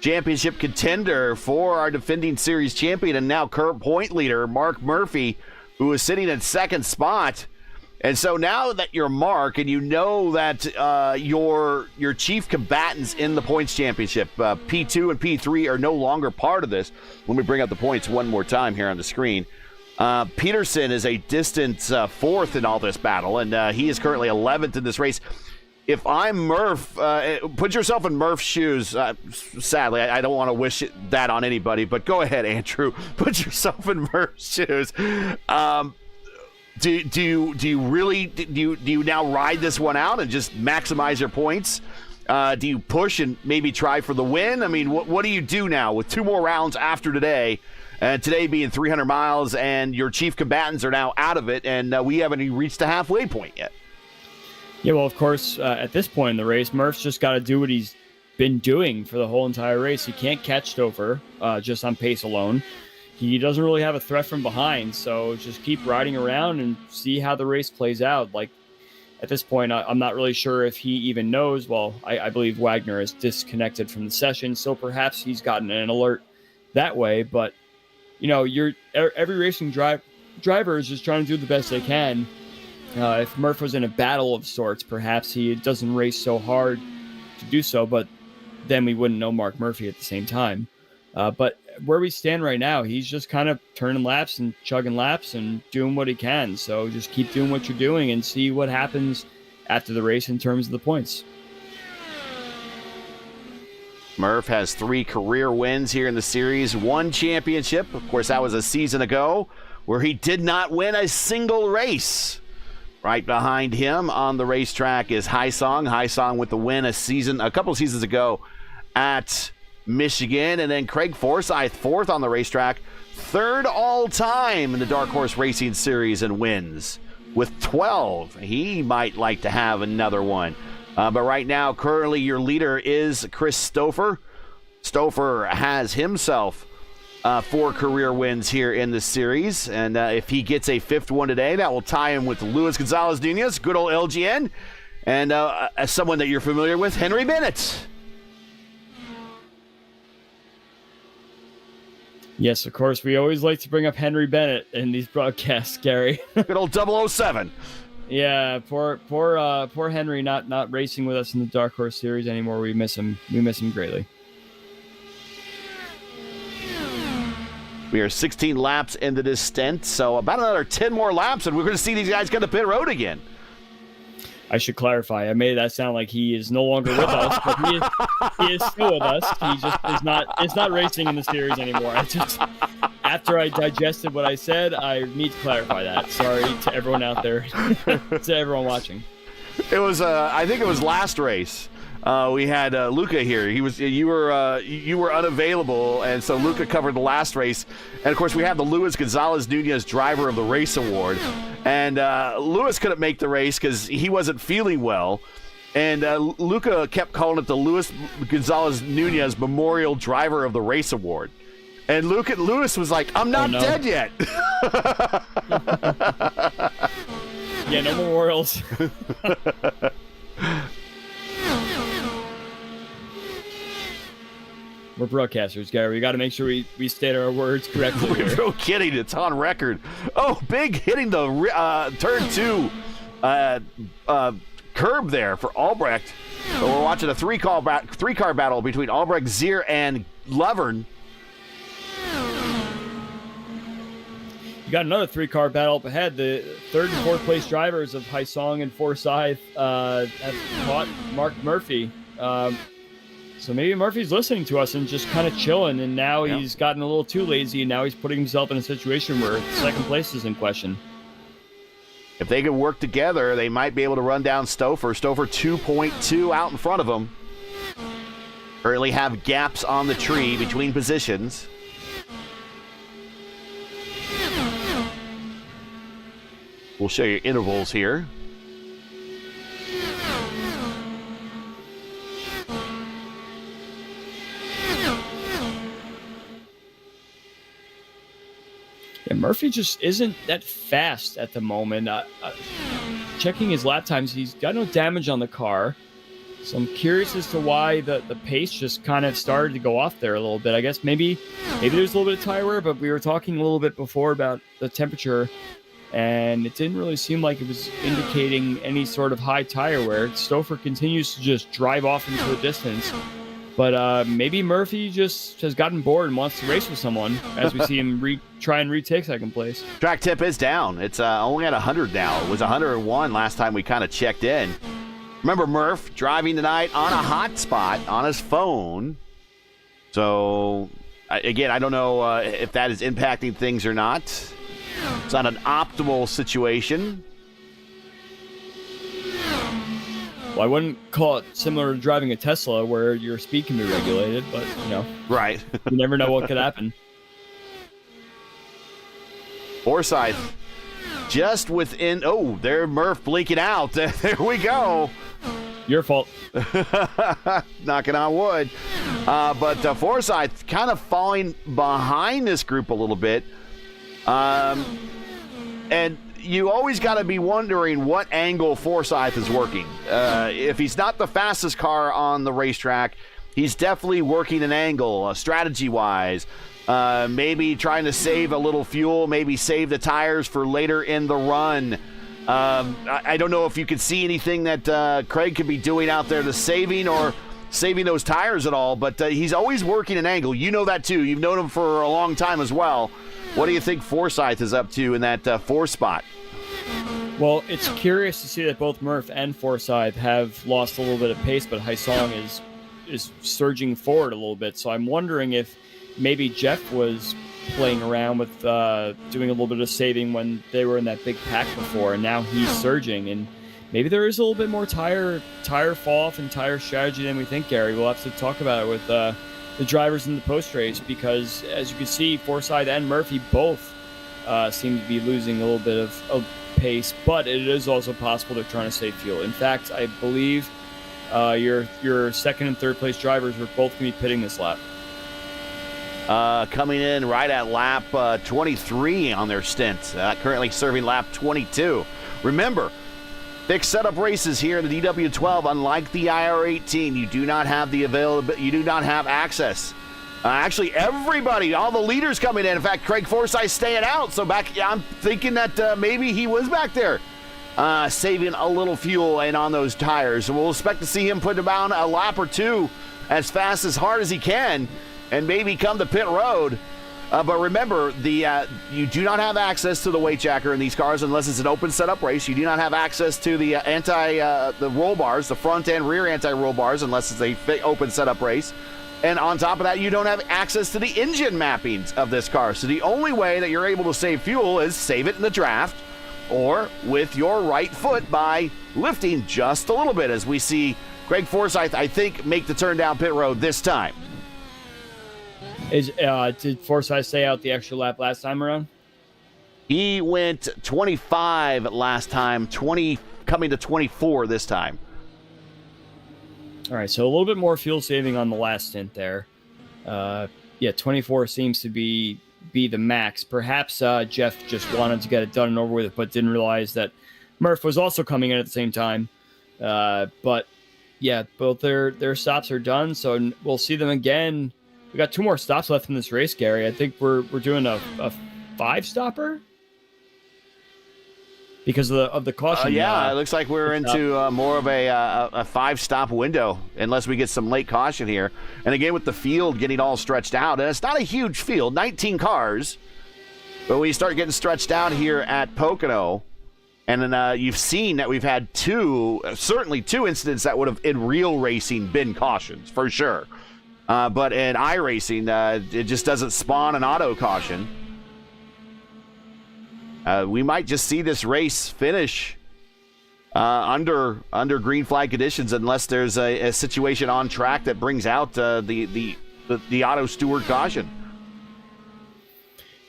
championship contender for our defending series champion and now current point leader, Mark Murphy, who is sitting in second spot. And so now that you're Mark and you know that your chief combatants in the points championship, P2 and P3, are no longer part of this. Let me bring up the points one more time here on the screen. Peterson is a distant fourth in all this battle, and he is currently 11th in this race. If I'm Murph, put yourself in Murph's shoes. Sadly, I don't want to wish that on anybody, but go ahead, Andrew. Put yourself in Murph's shoes. Do you now ride this one out and just maximize your points? Do you push and maybe try for the win? I mean, what do you do now with 2 more rounds after today? And today being 300 miles, and your chief combatants are now out of it, and we haven't even reached the halfway point yet.
Yeah, well, of course, at this point in the race, Murph's just got to do what he's been doing for the whole entire race. He can't catch Stouffer just on pace alone. He doesn't really have a threat from behind, so just keep riding around and see how the race plays out. Like, at this point, I'm not really sure if he even knows. Well, I believe Wagner is disconnected from the session, so perhaps he's gotten an alert that way, but you know, every racing driver is just trying to do the best they can. If Murph was in a battle of sorts, perhaps he doesn't race so hard to do so, but then we wouldn't know Mark Murphy at the same time. But where we stand right now, he's just kind of turning laps and chugging laps and doing what he can. So just keep doing what you're doing and see what happens after the race in terms of the points.
Murph has 3 career wins here in the series, 1 championship. Of course, that was a season ago where he did not win a single race. Right behind him on the racetrack is Haisong. Haisong with the win a couple seasons ago at Michigan. And then Craig Forsyth, 4th on the racetrack, 3rd all-time in the Dark Horse Racing Series in wins with 12. He might like to have another one. But right now, currently, your leader is Chris Stouffer. Stouffer has himself 4 career wins here in the series. And if he gets a 5th one today, that will tie him with Luis Gonzalez Nunez, good old LGN. And as someone that you're familiar with, Henry Bennett.
Yes, of course. We always like to bring up Henry Bennett in these broadcasts, Gary.
Good old 007.
Yeah, poor Henry not racing with us in the Dark Horse Series anymore. We miss him. We miss him greatly.
We are 16 laps into this stint, so about another 10 more laps, and we're going to see these guys get to pit road again.
I should clarify. I made that sound like he is no longer with us, but he is still with us. He just is not racing in the series anymore. After I digested what I said, I need to clarify that. Sorry to everyone out there, to everyone watching.
It was, I think it was last race. We had Luca here. You were unavailable, and so Luca covered the last race. And of course, we have the Luis Gonzalez Nunez Driver of the Race Award, and Luis couldn't make the race because he wasn't feeling well. And Luca kept calling it the Luis Gonzalez Nunez Memorial Driver of the Race Award. And Luis was like, "I'm not dead yet."
Yeah, no memorials. We're broadcasters, Gary. We got to make sure we state our words correctly here.
No kidding. It's on record. Oh, big hitting the turn 2 curb there for Albrecht. So we're watching a three-car battle between Albrecht, Zier, and Lovern.
You got another 3-car battle up ahead. The 3rd and 4th place drivers of Haisong and Forsyth have caught Mark Murphy. So maybe Murphy's listening to us and just kind of chilling, and now he's gotten a little too lazy, and now he's putting himself in a situation where 2nd place is in question.
If they can work together, they might be able to run down Stouffer. Stouffer 2.2 out in front of them. Currently have gaps on the tree between positions. We'll show you intervals here.
Yeah, Murphy just isn't that fast at the moment. Checking his lap times, he's got no damage on the car. So I'm curious as to why the pace just kind of started to go off there a little bit. I guess maybe there's a little bit of tire wear, but we were talking a little bit before about the temperature, and it didn't really seem like it was indicating any sort of high tire wear. Stouffer continues to just drive off into the distance. But maybe Murphy just has gotten bored and wants to race with someone as we see him try and retake 2nd place.
Track tip is down. It's only at 100 now. It was 101 last time we kind of checked in. Remember, Murph driving tonight on a hot spot on his phone. So, again, I don't know if that is impacting things or not. It's not an optimal situation.
Well, I wouldn't call it similar to driving a Tesla where your speed can be regulated, but,
Right.
you never know what could happen.
Forsyth just within... Oh, there Murph blinking out. There we go.
Your fault.
Knocking on wood. But Forsyth kind of falling behind this group a little bit. And you always got to be wondering what angle Forsyth is working. If he's not the fastest car on the racetrack, he's definitely working an angle, strategy-wise. Maybe trying to save a little fuel, maybe save the tires for later in the run. I don't know if you could see anything that Craig could be doing out there to saving those tires at all, but he's always working an angle. You know that too. You've known him for a long time as well. What do you think Forsyth is up to in that 4th spot?
Well, it's curious to see that both Murph and Forsyth have lost a little bit of pace, but Haisong is surging forward a little bit. So I'm wondering if maybe Jeff was playing around with doing a little bit of saving when they were in that big pack before, and now he's surging. And maybe there is a little bit more tire fall off and tire strategy than we think, Gary. We'll have to talk about it with the drivers in the post-race, because as you can see, Forsyth and Murphy both seem to be losing a little bit of pace, but it is also possible they're trying to save fuel. In fact, I believe your 2nd and 3rd place drivers were both going to be pitting this lap.
Coming in right at lap 23 on their stint, currently serving lap 22. Remember, fixed setup races here in the DW12, unlike the IR18, you do not have the availability, you do not have access. Actually, everybody, all the leaders coming in. In fact, Craig Forsyth staying out. So I'm thinking that maybe he was back there saving a little fuel and on those tires. So we'll expect to see him put down a lap or two as fast, as hard as he can, and maybe come to pit road. But remember, you do not have access to the weight jacker in these cars unless it's an open setup race. You do not have access to the the roll bars, the front and rear anti-roll bars, unless it's a open setup race. And on top of that, you don't have access to the engine mappings of this car. So the only way that you're able to save fuel is save it in the draft or with your right foot by lifting just a little bit, as we see Craig Forsyth, I think, make the turn down pit road this time.
Did Forsyth stay out the extra lap last time around?
He went 25 last time, 20 coming to 24 this time.
All right, so a little bit more fuel saving on the last stint there. 24 seems to be the max. Perhaps Jeff just wanted to get it done and over with, but didn't realize that Murph was also coming in at the same time. But yeah, both their stops are done, so we'll see them again. We got 2 more stops left in this race, Gary. I think we're doing a 5-stopper because of the caution.
It looks like we're into more of a 5-stop window, unless we get some late caution here. And again, with the field getting all stretched out, and it's not a huge field, 19 cars, but when you start getting stretched out here at Pocono, and then you've seen that we've had certainly two incidents that would have in real racing been cautions for sure. But in iRacing, it just doesn't spawn an auto caution. We might just see this race finish under green flag conditions, unless there's a situation on track that brings out the auto steward caution.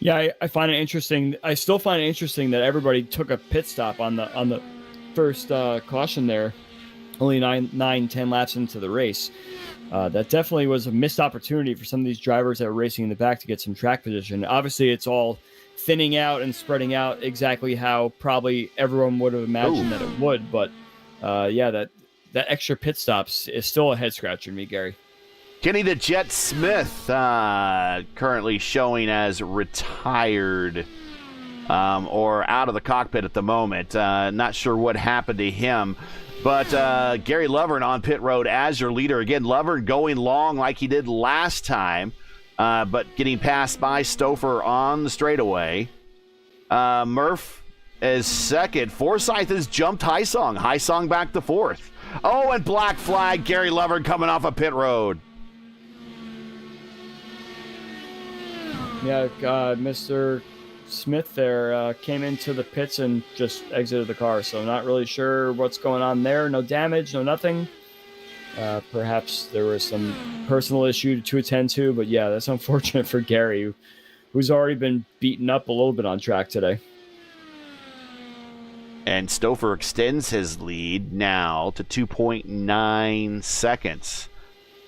Yeah, I find it interesting. I still find it interesting that everybody took a pit stop on the first caution there, only 10 laps into the race. That definitely was a missed opportunity for some of these drivers that were racing in the back to get some track position. Obviously, it's all thinning out and spreading out exactly how probably everyone would have imagined that it would. But that extra pit stops is still a head scratcher to me, Gary.
Kenny the Jet Smith currently showing as retired or out of the cockpit at the moment. Not sure what happened to him. But Gary Lovern on pit road as your leader. Again, Lovern going long like he did last time, but getting passed by Stouffer on the straightaway. Murph is second. Forsyth has jumped Hysong. Hysong back to fourth. Oh, and black flag. Gary Lovern coming off a pit road.
Yeah, Mr. Smith there came into the pits and just exited the car, so not really sure what's going on there. No damage, no nothing. Perhaps there was some personal issue to attend to, but yeah, that's unfortunate for Gary, who's already been beaten up a little bit on track today.
And Stouffer extends his lead now to 2.9 seconds.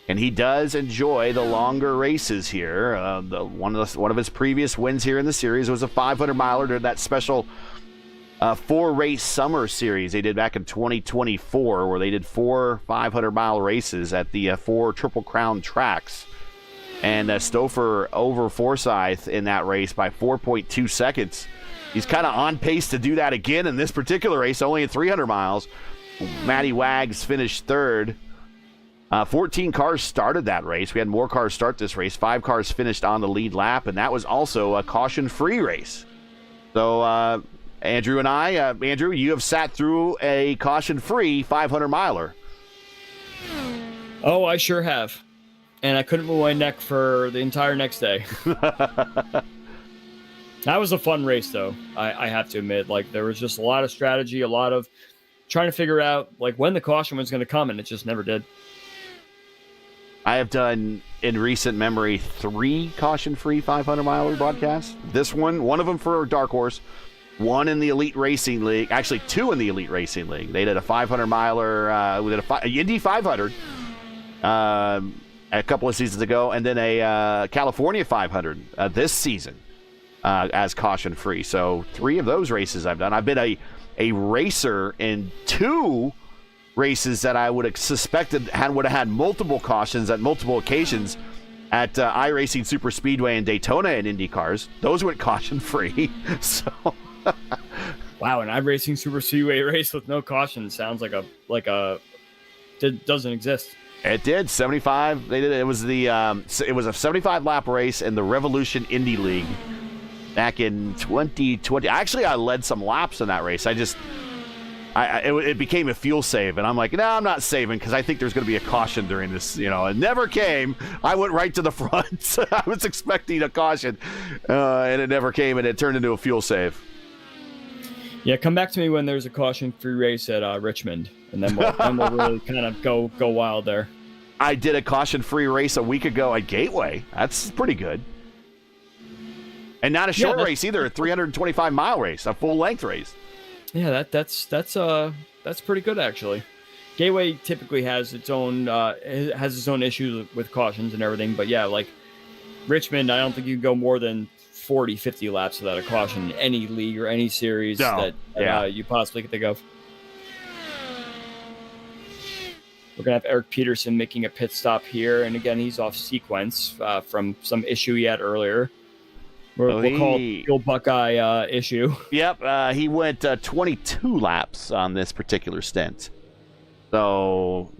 And he does enjoy the longer races here. One of his previous wins here in the series was a 500-miler during that special 4-race summer series they did back in 2024, where they did 4 500-mile races at the 4 Triple Crown tracks. And Stouffer over Forsyth in that race by 4.2 seconds. He's kind of on pace to do that again in this particular race, only at 300 miles. Matty Wags finished third. 14 cars started that race. We had more cars start this race. 5 cars finished on the lead lap, and that was also a caution-free race. So, Andrew and I, Andrew, you have sat through a caution-free 500-miler.
Oh, I sure have. And I couldn't move my neck for the entire next day. That was a fun race, though, I have to admit. Like, there was just a lot of strategy, a lot of trying to figure out, like, when the caution was going to come, and it just never did.
I have done, in recent memory, 3 caution-free 500-miler broadcasts. This one of them for Dark Horse, 1 in the Elite Racing League, actually 2 in the Elite Racing League. They did a 500-miler, we did a Indy 500 a couple of seasons ago, and then a California 500 this season as caution-free. So 3 of those races I've done. I've been a racer in 2 races that I would have suspected would have had multiple cautions at multiple occasions at iRacing Super Speedway and Daytona and IndyCars. Those went caution-free. So,
wow, an iRacing Super Speedway race with no caution sounds like a doesn't exist.
It did 75. They did it was the it was a 75 lap race in the Revolution Indy League back in 2020. Actually, I led some laps in that race. It became a fuel save, and I'm like, no, I'm not saving because I think there's going to be a caution during this. It never came. I went right to the front. I was expecting a caution, and it never came, and it turned into a fuel save.
Yeah, come back to me when there's a caution-free race at Richmond, and then we'll really kind of go wild there.
I did a caution-free race a week ago at Gateway. That's pretty good. And not a short race either, a 325-mile race, a full-length race.
Yeah, that's pretty good actually. Gateway typically has its own issues with cautions and everything, but yeah, like Richmond, I don't think you can go more than 40, 50 laps without a caution in any league or any series that you possibly could think of. We're going to have Eric Peterson making a pit stop here. And again, he's off sequence from some issue he had earlier. We'll call it the Buckeye issue.
Yep, he went 22 laps on this particular stint. So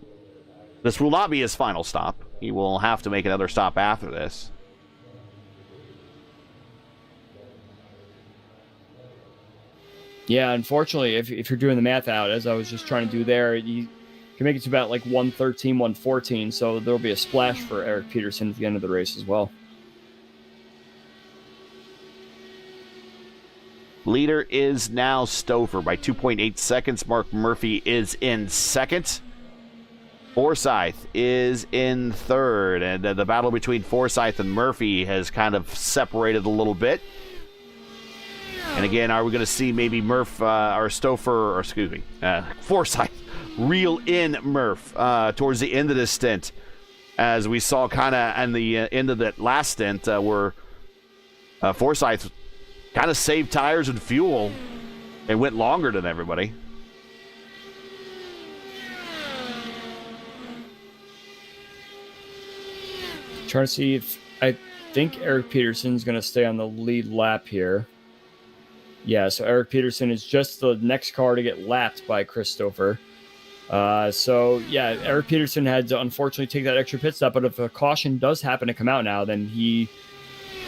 this will not be his final stop. He will have to make another stop after this.
Yeah, unfortunately, if you're doing the math out, as I was just trying to do there, you can make it to about like 113, 114. So there'll be a splash for Eric Peterson at the end of the race as well.
Leader is now Stouffer by 2.8 seconds. Mark Murphy is in second. Forsyth is in third. And the battle between Forsyth and Murphy has kind of separated a little bit. And again, are we going to see maybe Forsyth reel in Murph towards the end of this stint? As we saw kind of in the end of that last stint where Forsyth kind of saved tires and fuel and went longer than everybody.
Trying to see if I think Eric Peterson's going to stay on the lead lap here. Yeah, so Eric Peterson is just the next car to get lapped by Christopher. So, yeah, Eric Peterson had to unfortunately take that extra pit stop, but if a caution does happen to come out now, then he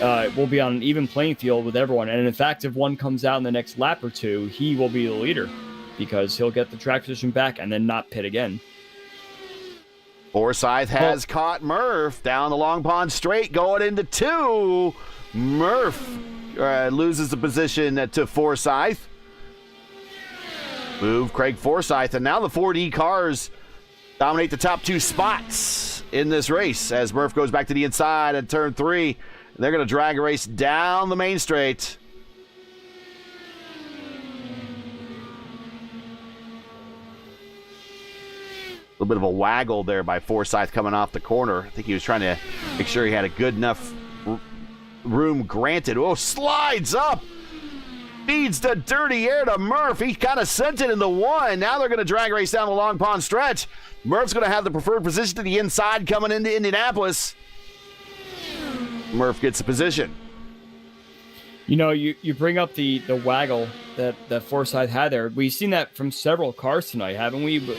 will be on an even playing field with everyone. And in fact, if one comes out in the next lap or two, he will be the leader because he'll get the track position back and then not pit again.
Forsyth has caught Murph down the Long Pond Straight going into two. Murph loses the position to Forsyth. Move Craig Forsyth, and now the 4D cars dominate the top two spots in this race as Murph goes back to the inside at turn 3. They're going to drag a race down the main straight. A little bit of a waggle there by Forsyth coming off the corner. I think he was trying to make sure he had a good enough room granted. Oh, slides up. Feeds the dirty air to Murph. He kind of sent it into one. Now they're going to drag a race down the Long Pond stretch. Murph's going to have the preferred position to the inside coming into Indianapolis. Murph gets the position.
You know, you bring up the waggle that Forsyth had there. We've seen that from several cars tonight, haven't we?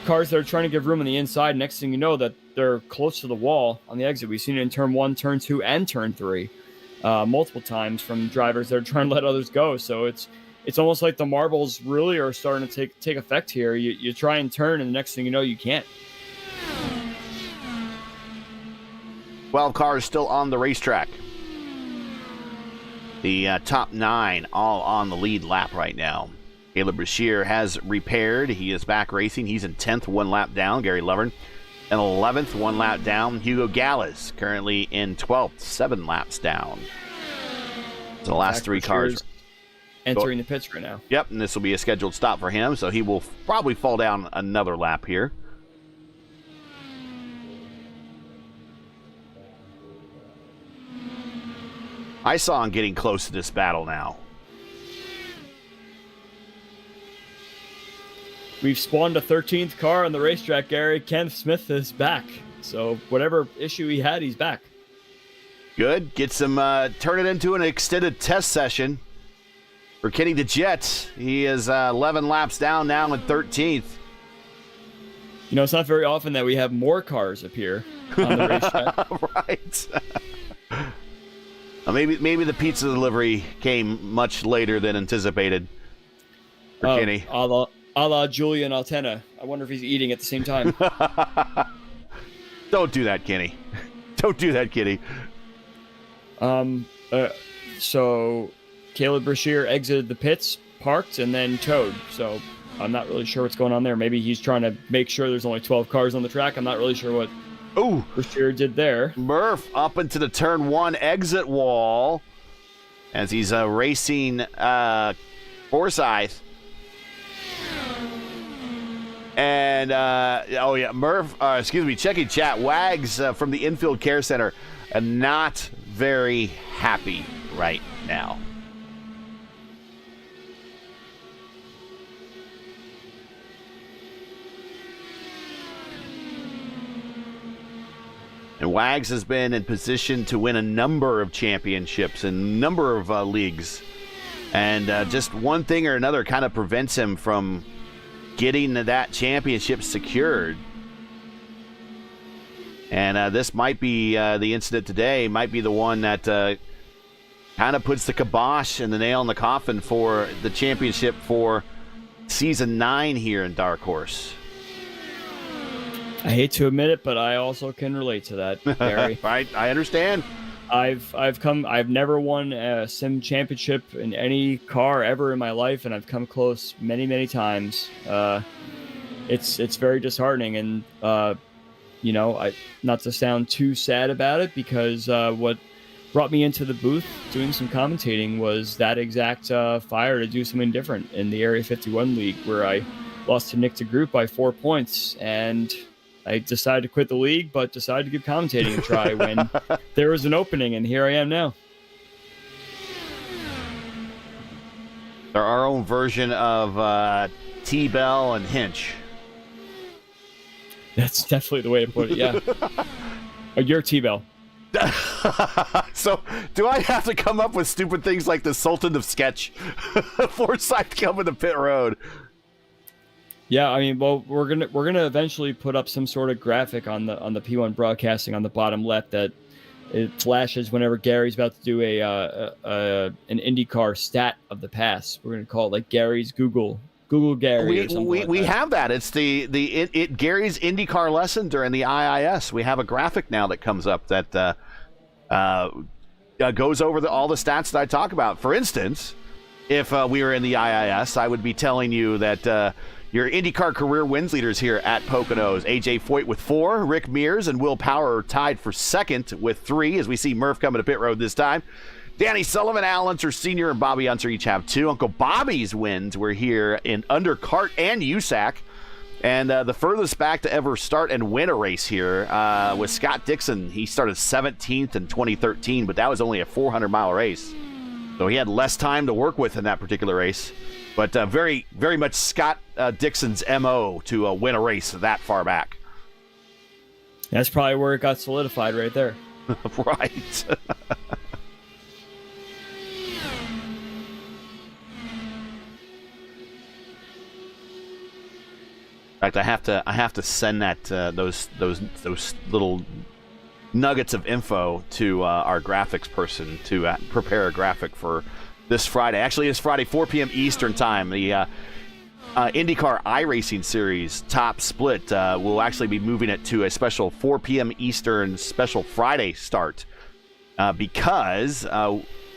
Cars that are trying to give room on the inside. Next thing you know, that they're close to the wall on the exit. We've seen it in turn 1, turn 2, and turn 3 multiple times from drivers that are trying to let others go. So it's almost like the marbles really are starting to take effect here. You try and turn, and the next thing you know, you can't.
12 cars still on the racetrack. The top 9 all on the lead lap right now. Caleb Brashear has repaired. He is back racing. He's in 10th, 1 lap down. Gary Lovern in 11th, 1 lap down. Hugo Gallas currently in 12th, 7 laps down. So the last 3 cars
entering the pits right now.
Yep, and this will be a scheduled stop for him, so he will probably fall down another lap here. I saw him getting close to this battle now.
We've spawned a 13th car on the racetrack, Gary. Kenneth Smith is back. So whatever issue he had, he's back.
Good. Gets him, turn it into an extended test session for Kenny the Jet. He is 11 laps down now in 13th.
You know, it's not very often that we have more cars appear on the racetrack.
Right. Maybe the pizza delivery came much later than anticipated for Kenny.
A la Julian Altena. I wonder if he's eating at the same time.
Don't do that, Kenny. Don't do that, Kenny.
So Caleb Brashear exited the pits, parked, and then towed. So I'm not really sure what's going on there. Maybe he's trying to make sure there's only 12 cars on the track. I'm not really sure what Brashear did there.
Murph up into the turn 1 exit wall as he's racing Forsyth. And, Murph, checking chat, Wags from the Infield Care Center, not very happy right now. And Wags has been in position to win a number of championships and a number of leagues. And just one thing or another kind of prevents him from getting that championship secured. And this might be the incident today, might be the one that kind of puts the kibosh and the nail in the coffin for the championship for Season 9 here in Dark Horse.
I hate to admit it, but I also can relate to that, Gary.
Right, I understand.
I've never won a sim championship in any car ever in my life, and I've come close many times. It's very disheartening, and I not to sound too sad about it, because what brought me into the booth doing some commentating was that exact fire to do something different in the Area 51 League, where I lost to Nick DeGroot by 4 points, and I decided to quit the league, but decided to give commentating a try when there was an opening, and here I am now.
Our own version of T-Bell and Hinch.
That's definitely the way to put it, yeah. You're T-Bell.
So, do I have to come up with stupid things like the Sultan of Sketch? Forsyth coming to pit road.
Yeah, I mean, well, we're gonna eventually put up some sort of graphic on the P1 broadcasting on the bottom left that it flashes whenever Gary's about to do an IndyCar stat of the past. We're gonna call it like Gary's Google Gary or something like
we
that.
have that. It's the Gary's IndyCar lesson during the IIS. We have a graphic now that comes up that goes over all the stats that I talk about. For instance, if we were in the IIS, I would be telling you that your IndyCar career wins leaders here at Poconos: AJ Foyt with 4, Rick Mears and Will Power tied for second with 3, as we see Murph coming to pit road this time. Danny Sullivan, Al Unser Sr., and Bobby Unser each have 2. Uncle Bobby's wins were here in under Cart and USAC. And the furthest back to ever start and win a race here was Scott Dixon. He started 17th in 2013, but that was only a 400-mile race. So he had less time to work with in that particular race. But very, very much Scott Dixon's MO to win a race that far back.
That's probably where it got solidified right there.
Right. In fact, I have to send that those little nuggets of info to our graphics person to prepare a graphic for this Friday. Actually, it's Friday, 4 p.m. Eastern time. The IndyCar iRacing Series top split will actually be moving it to a special 4 p.m. Eastern special Friday start because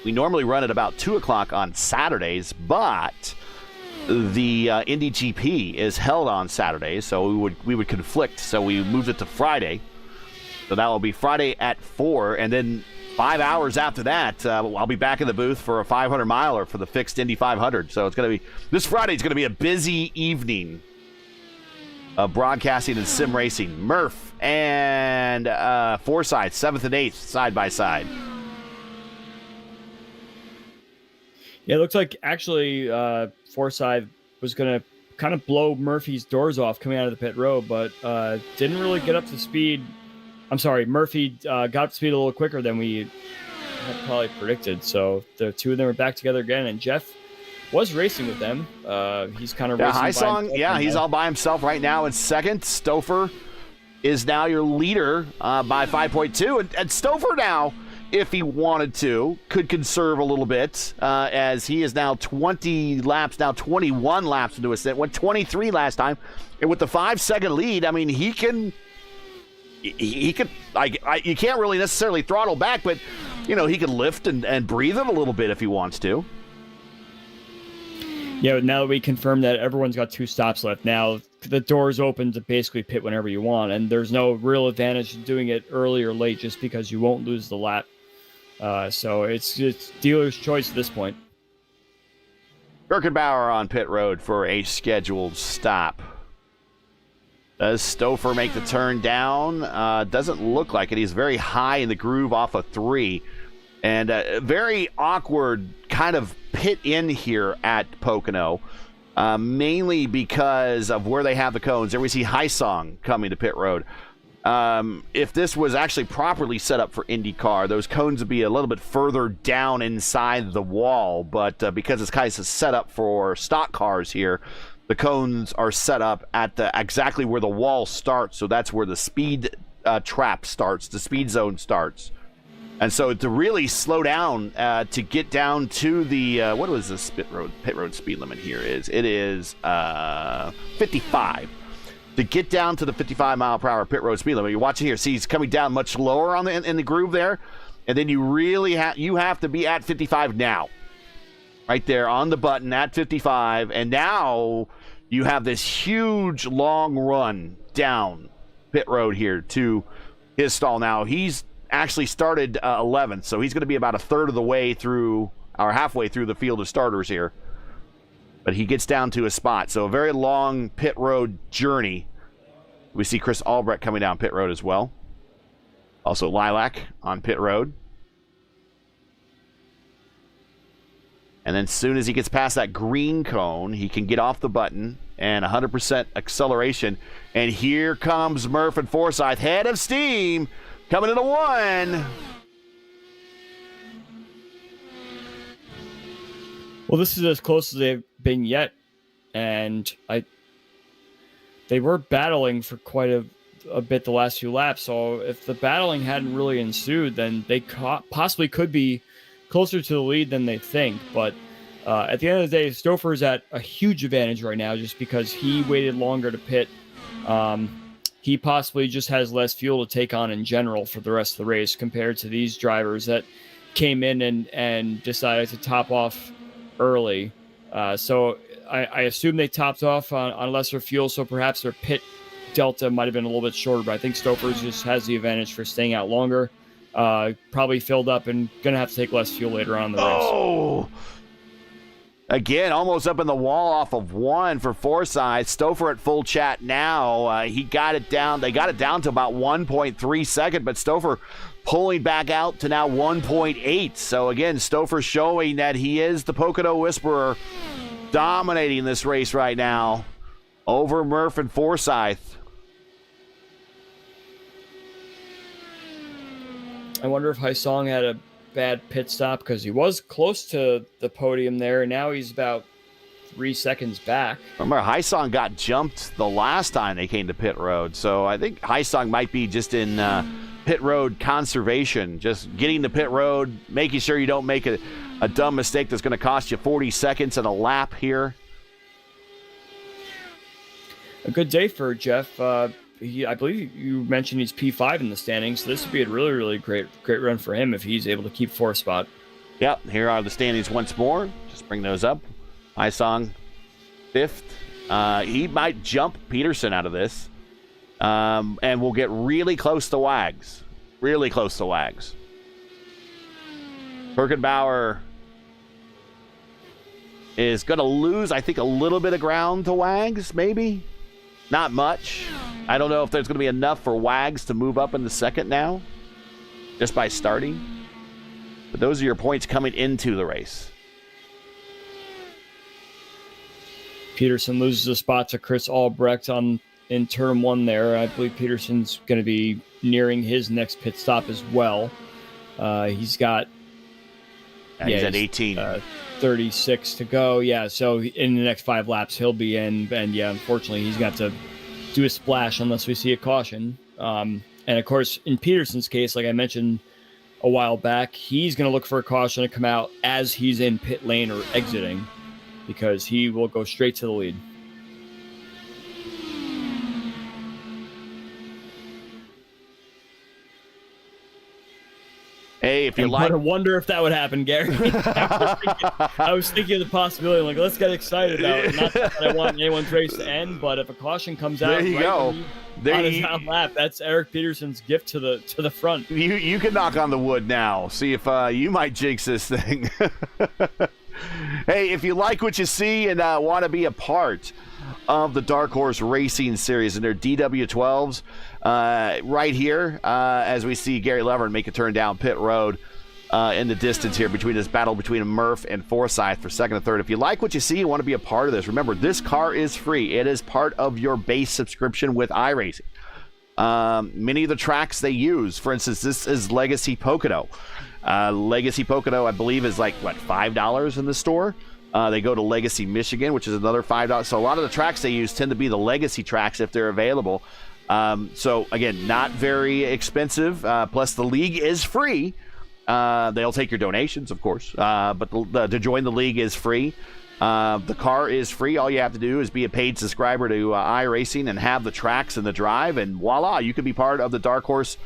we normally run at about 2 o'clock on Saturdays, but the Indy GP is held on Saturdays, so we would conflict. So we moved it to Friday. So that will be Friday at 4, and then 5 hours after that, I'll be back in the booth for a 500-miler for the fixed Indy 500. So it's going to be this Friday. It's going to be a busy evening of broadcasting and sim racing. Murph and Forsyth, 7th and 8th, side by side.
Yeah, it looks like actually Forsyth was going to kind of blow Murphy's doors off coming out of the pit road, but didn't really get up to speed. I'm sorry, Murphy got up to speed a little quicker than we had probably predicted. So the two of them are back together again, and Jeff was racing with them. He's kind of racing by himself.
Yeah, he's all by himself right now in second. Stouffer is now your leader by 5.2. And Stouffer now, if he wanted to, could conserve a little bit as he is now 21 laps into a stint. Went 23 last time. And with the 5-second lead, I mean, he could, you can't really necessarily throttle back, but, you know, he could lift and breathe it a little bit if he wants to.
Yeah, now that we confirmed that everyone's got 2 stops left, now the door's open to basically pit whenever you want, and there's no real advantage to doing it early or late just because you won't lose the lap. So it's dealer's choice at this point.
Birkenbauer on pit road for a scheduled stop. Does Stouffer make the turn down? Doesn't look like it. He's very high in the groove off of 3. And a very awkward kind of pit in here at Pocono, mainly because of where they have the cones. There we see Haisong coming to pit road. If this was actually properly set up for IndyCar, those cones would be a little bit further down inside the wall. But because it's kind of set up for stock cars here, the cones are set up at exactly where the wall starts. So that's where the speed trap starts, the speed zone starts. And so to really slow down to get down to the, what was the pit road speed limit here is? It is 55. To get down to the 55 mile per hour pit road speed limit, you're watching here. See, he's coming down much lower on in the groove there. And then you really have to be at 55 now. Right there on the button at 55. And now you have this huge long run down pit road here to his stall. Now he's actually started 11th, so he's going to be about a third of the way through, or halfway through the field of starters here. But he gets down to a spot, so a very long pit road journey. We see Chris Albrecht coming down pit road as well. Also Lilac on pit road. And then as soon as he gets past that green cone, he can get off the button and 100% acceleration. And here comes Murph and Forsyth, head of steam, coming into one.
Well, this is as close as they've been yet, and they were battling for quite a bit the last few laps. So if the battling hadn't really ensued, then they possibly could be closer to the lead than they think. But at the end of the day, Stouffer's at a huge advantage right now just because he waited longer to pit. He possibly just has less fuel to take on in general for the rest of the race compared to these drivers that came in and decided to top off early. So I assume they topped off on lesser fuel, so perhaps their pit delta might have been a little bit shorter, but I think Stouffer's just has the advantage for staying out longer. Probably filled up and going to have to take less fuel later on in the race.
Oh! Again, almost up in the wall off of one for Forsyth. Stouffer at full chat now. He got it down. They got it down to about 1.3 second, but Stouffer pulling back out to now 1.8. So again, Stouffer showing that he is the Pocono Whisperer, dominating this race right now over Murph and Forsyth.
I wonder if Haisong had a bad pit stop because he was close to the podium there, and now he's about 3 seconds back.
Remember, Haisong got jumped the last time they came to pit road, so I think Haisong might be just in pit road conservation, just getting to pit road, making sure you don't make a dumb mistake that's going to cost you 40 seconds and a lap here.
A good day for Jeff. I believe you mentioned he's P5 in the standings, so this would be a really, really great run for him if he's able to keep fourth spot.
Yep, here are the standings once more. Just bring those up. Haisong, 5th. He might jump Peterson out of this. And we'll get really close to Wags. Really close to Wags. Birkenbauer is going to lose, I think, a little bit of ground to Wags, maybe. Not much. I don't know if there's going to be enough for Wags to move up in the second now, just by starting. But those are your points coming into the race.
Peterson loses a spot to Chris Albrecht in turn 1 there. I believe Peterson's going to be nearing his next pit stop as well. He's got...
he's at 18.
36 to go. Yeah, so in the next 5 laps, he'll be in. And yeah, unfortunately, he's got to do a splash unless we see a caution. And of course, in Peterson's case, like I mentioned a while back, he's going to look for a caution to come out as he's in pit lane or exiting, because he will go straight to the lead.
Hey, if you like...
I wonder if that would happen, Gary. I was thinking of the possibility, like, let's get excited about it. Not that I want anyone's race to end, but if a caution comes out
there you go.
On his out lap, that's Eric Peterson's gift to the front.
You can knock on the wood now. See if you might jinx this thing. Hey, if you like what you see and want to be a part of the Dark Horse Racing Series and their DW12s, right here, as we see Gary Levern make a turn down pit road, in the distance here between this battle between Murph and Forsyth for second and third. If you like what you see, you want to be a part of this, remember, this car is free. It is part of your base subscription with iRacing. Many of the tracks they use, for instance, this is Legacy Pocono. Legacy Pocono, I believe, is like, what, $5 in the store? They go to Legacy Michigan, which is another $5. So a lot of the tracks they use tend to be the Legacy tracks if they're available. So, again, not very expensive. Plus, the league is free. They'll take your donations, of course. But to join the league is free. The car is free. All you have to do is be a paid subscriber to iRacing and have the tracks and the drive. And voila, you can be part of the Dark Horse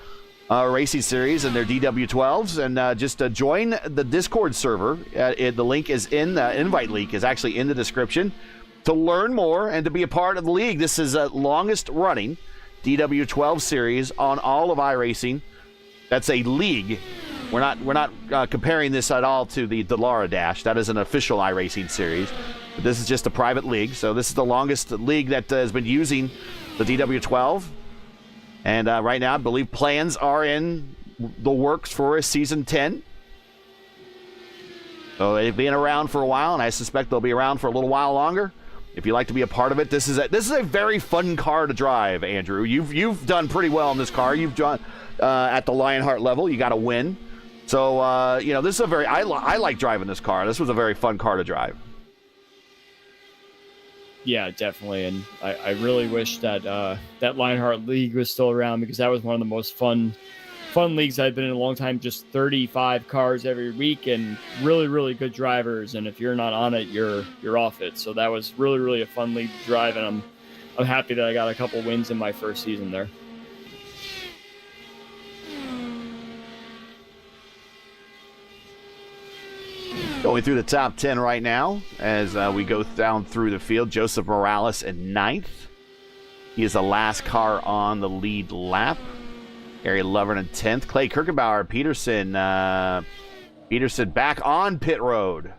Racing Series and their DW12s. And just join the Discord server. The link is in the invite link is actually in the description to learn more and to be a part of the league. This is the longest running DW12 series on all of iRacing. That's a league. We're not comparing this at all to the Dallara Dash. That is an official iRacing series. But this is just a private league. So this is the longest league that has been using the DW12. And right now, I believe plans are in the works for a Season 10. So they've been around for a while, and I suspect they'll be around for a little while longer. If you'd like to be a part of it, this is a very fun car to drive, Andrew. You've done pretty well in this car. You've done at the Lionheart level. You got a win. So, this is a very... I like driving this car. This was a very fun car to drive.
Yeah, definitely. And I really wish that that Lionheart League was still around, because that was one of the most fun leagues I've been in a long time. Just 35 cars every week and really, really good drivers. And if you're not on it, you're off it. So that was really, really a fun league to drive. And I'm happy that I got a couple wins in my first season there.
Going through the top 10 right now as we go down through the field. Joseph Morales in 9th. He is the last car on the lead lap. Gary Lovern in 10th. Clay Kirkenbauer, Peterson back on pit road.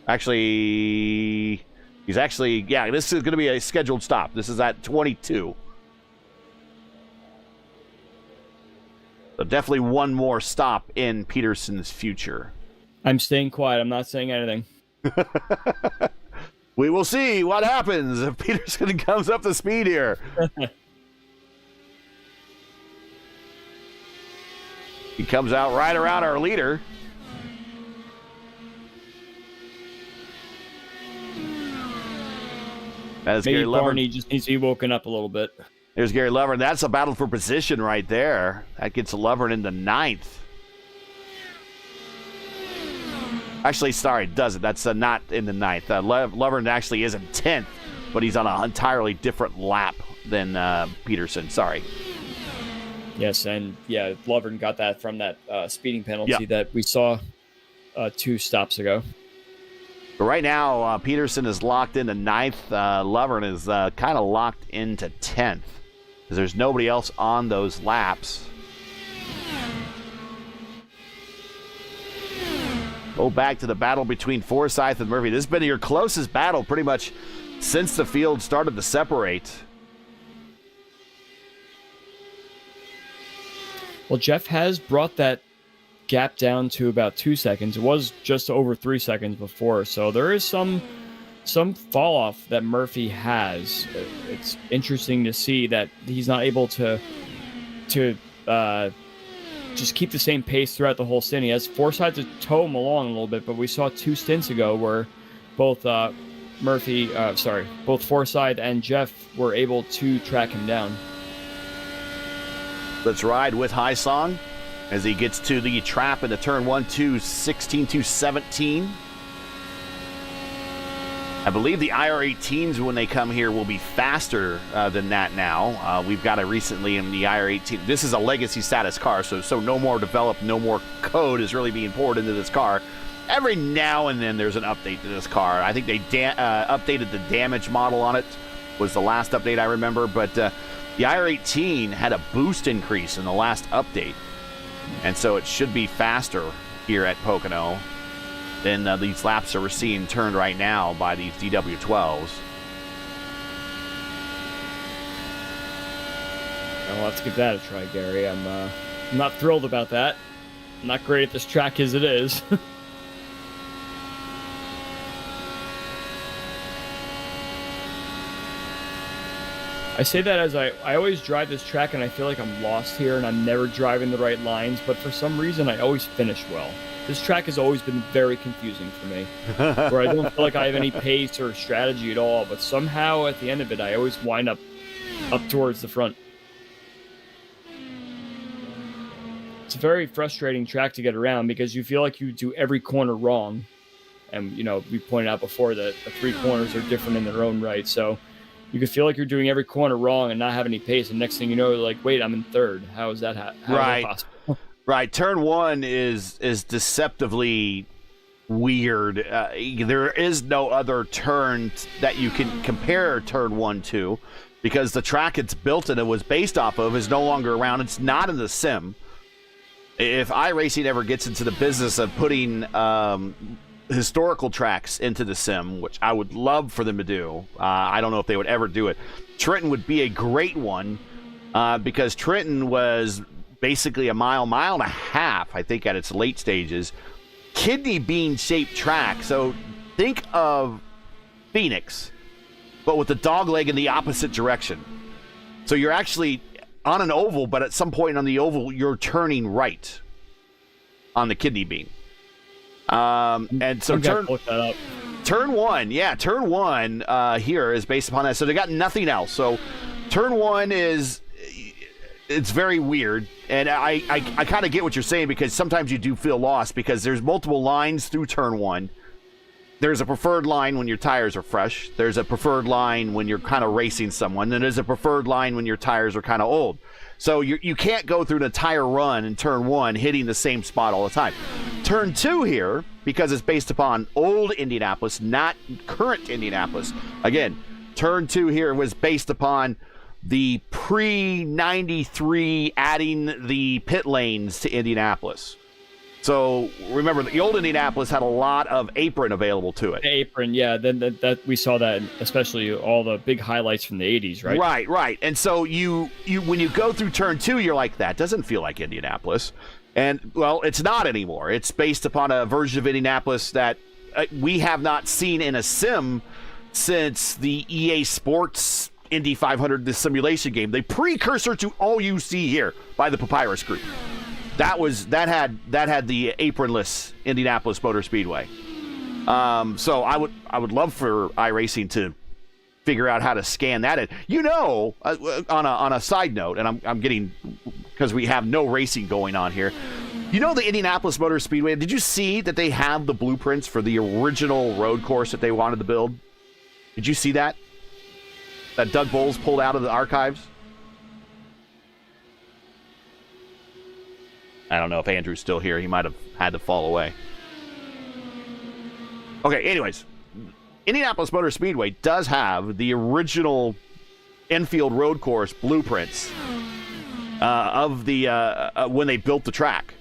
Actually, this is going to be a scheduled stop. This is at 22. So definitely one more stop in Peterson's future.
I'm staying quiet. I'm not saying anything.
We will see what happens if Peterson comes up to speed here. He comes out right around our leader. That's
Maybe
Gary Lovern.
Barney just needs to be woken up a little bit.
There's Gary Lovern. That's a battle for position right there. That gets Lovern into 9th. Actually, sorry, it doesn't. That's not in the 9th. Lovern actually is in 10th, but he's on an entirely different lap than Peterson. Sorry.
Yes, and yeah, Lovern got that from that speeding penalty that we saw 2 stops ago.
But right now, Peterson is locked into 9th. Lovern is kind of locked into 10th. Because there's nobody else on those laps. Go back to the battle between Forsyth and Murphy. This has been your closest battle pretty much since the field started to separate.
Well, Jeff has brought that gap down to about 2 seconds. It was just over 3 seconds before, so there is some fall off that Murphy has. It's interesting to see that he's not able to just keep the same pace throughout the whole stint. He has Forsyth to tow him along a little bit, but we saw 2 stints ago where both Forsyth and Jeff were able to track him down.
Let's ride with High Song as he gets to the trap into turn 1, 2, 16 to 17. I believe the IR18s, when they come here, will be faster than that now. We've got it recently in the IR18. This is a legacy status car, so no more developed, no more code is really being poured into this car. Every now and then there's an update to this car. I think they updated the damage model on it, was the last update I remember, but the IR18 had a boost increase in the last update, and so it should be faster here at Pocono than these laps that we're seeing turned right now by these DW12s.
I'll have to give that a try, Gary. I'm I'm not thrilled about that. I'm not great at this track as it is. I say that as I always drive this track and I feel like I'm lost here and I'm never driving the right lines, but for some reason I always finish well. This track has always been very confusing for me, where I don't feel like I have any pace or strategy at all, but somehow at the end of it I always wind up towards the front. It's a very frustrating track to get around because you feel like you do every corner wrong. And, you know, we pointed out before that the 3 corners are different in their own right, so you could feel like you're doing every corner wrong and not have any pace, and next thing you know, you're like, wait, I'm in third. How is that
right.
Is that possible?
Right. Turn 1 is deceptively weird. There is no other turn that you can compare Turn 1 to, because the track it's built and it was based off of is no longer around. It's not in the sim. If iRacing ever gets into the business of putting historical tracks into the sim, which I would love for them to do, I don't know if they would ever do it. Trenton would be a great one, because Trenton was basically a mile and a half, I think, at its late stages, kidney bean shaped track. So think of Phoenix, but with the dog leg in the opposite direction. So you're actually on an oval, but at some point on the oval you're turning right on the kidney bean. And so turn 1, turn 1 here is based upon that. So they got nothing else. So turn 1 it's very weird, and I kind of get what you're saying, because sometimes you do feel lost because there's multiple lines through turn 1. There's a preferred line when your tires are fresh. There's a preferred line when you're kind of racing someone. Then there's a preferred line when your tires are kind of old. So you can't go through an entire run in turn 1 hitting the same spot all the time. Turn 2 here, because it's based upon old Indianapolis, not current Indianapolis. Again, turn 2 here was based upon the pre-93 adding the pit lanes to Indianapolis. So remember, the old Indianapolis had a lot of apron available to it.
The apron, yeah. Then that we saw that, especially all the big highlights from the 80s, right?
Right. And so you when you go through turn 2, you're like, that doesn't feel like Indianapolis. And, well, it's not anymore. It's based upon a version of Indianapolis that we have not seen in a sim since the EA Sports Indy 500, the simulation game, the precursor to all you see here by the Papyrus Group. That had the apronless Indianapolis Motor Speedway. So I would love for iRacing to figure out how to scan that in. On a side note, and I'm getting, because we have no racing going on here. The Indianapolis Motor Speedway, did you see that they have the blueprints for the original road course that they wanted to build? Did you see that? That Doug Bowles pulled out of the archives? I don't know if Andrew's still here. He might have had to fall away. Okay, anyways. Indianapolis Motor Speedway does have the original infield road course blueprints of the when they built the track.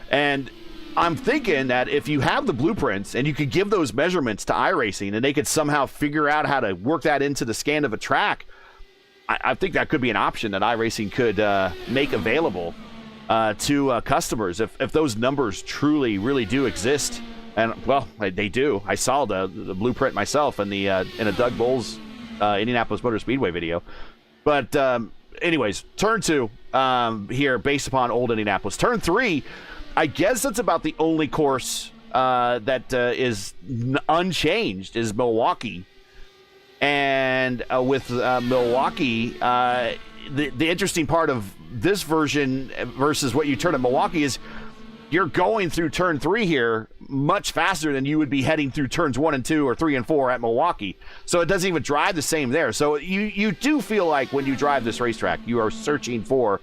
And I'm thinking that if you have the blueprints and you could give those measurements to iRacing and they could somehow figure out how to work that into the scan of a track, I think that could be an option that iRacing could make available to customers if those numbers truly, really do exist. And, well, they do. I saw the blueprint myself in a Doug Bowles Indianapolis Motor Speedway video. But anyways, turn 2 here based upon old Indianapolis. Turn 3, I guess that's about the only course that is unchanged is Milwaukee. And with Milwaukee, the interesting part of this version versus what you turn at Milwaukee is you're going through turn 3 here much faster than you would be heading through turns 1 and 2 or 3 and 4 at Milwaukee. So it doesn't even drive the same there. So you do feel like when you drive this racetrack, you are searching for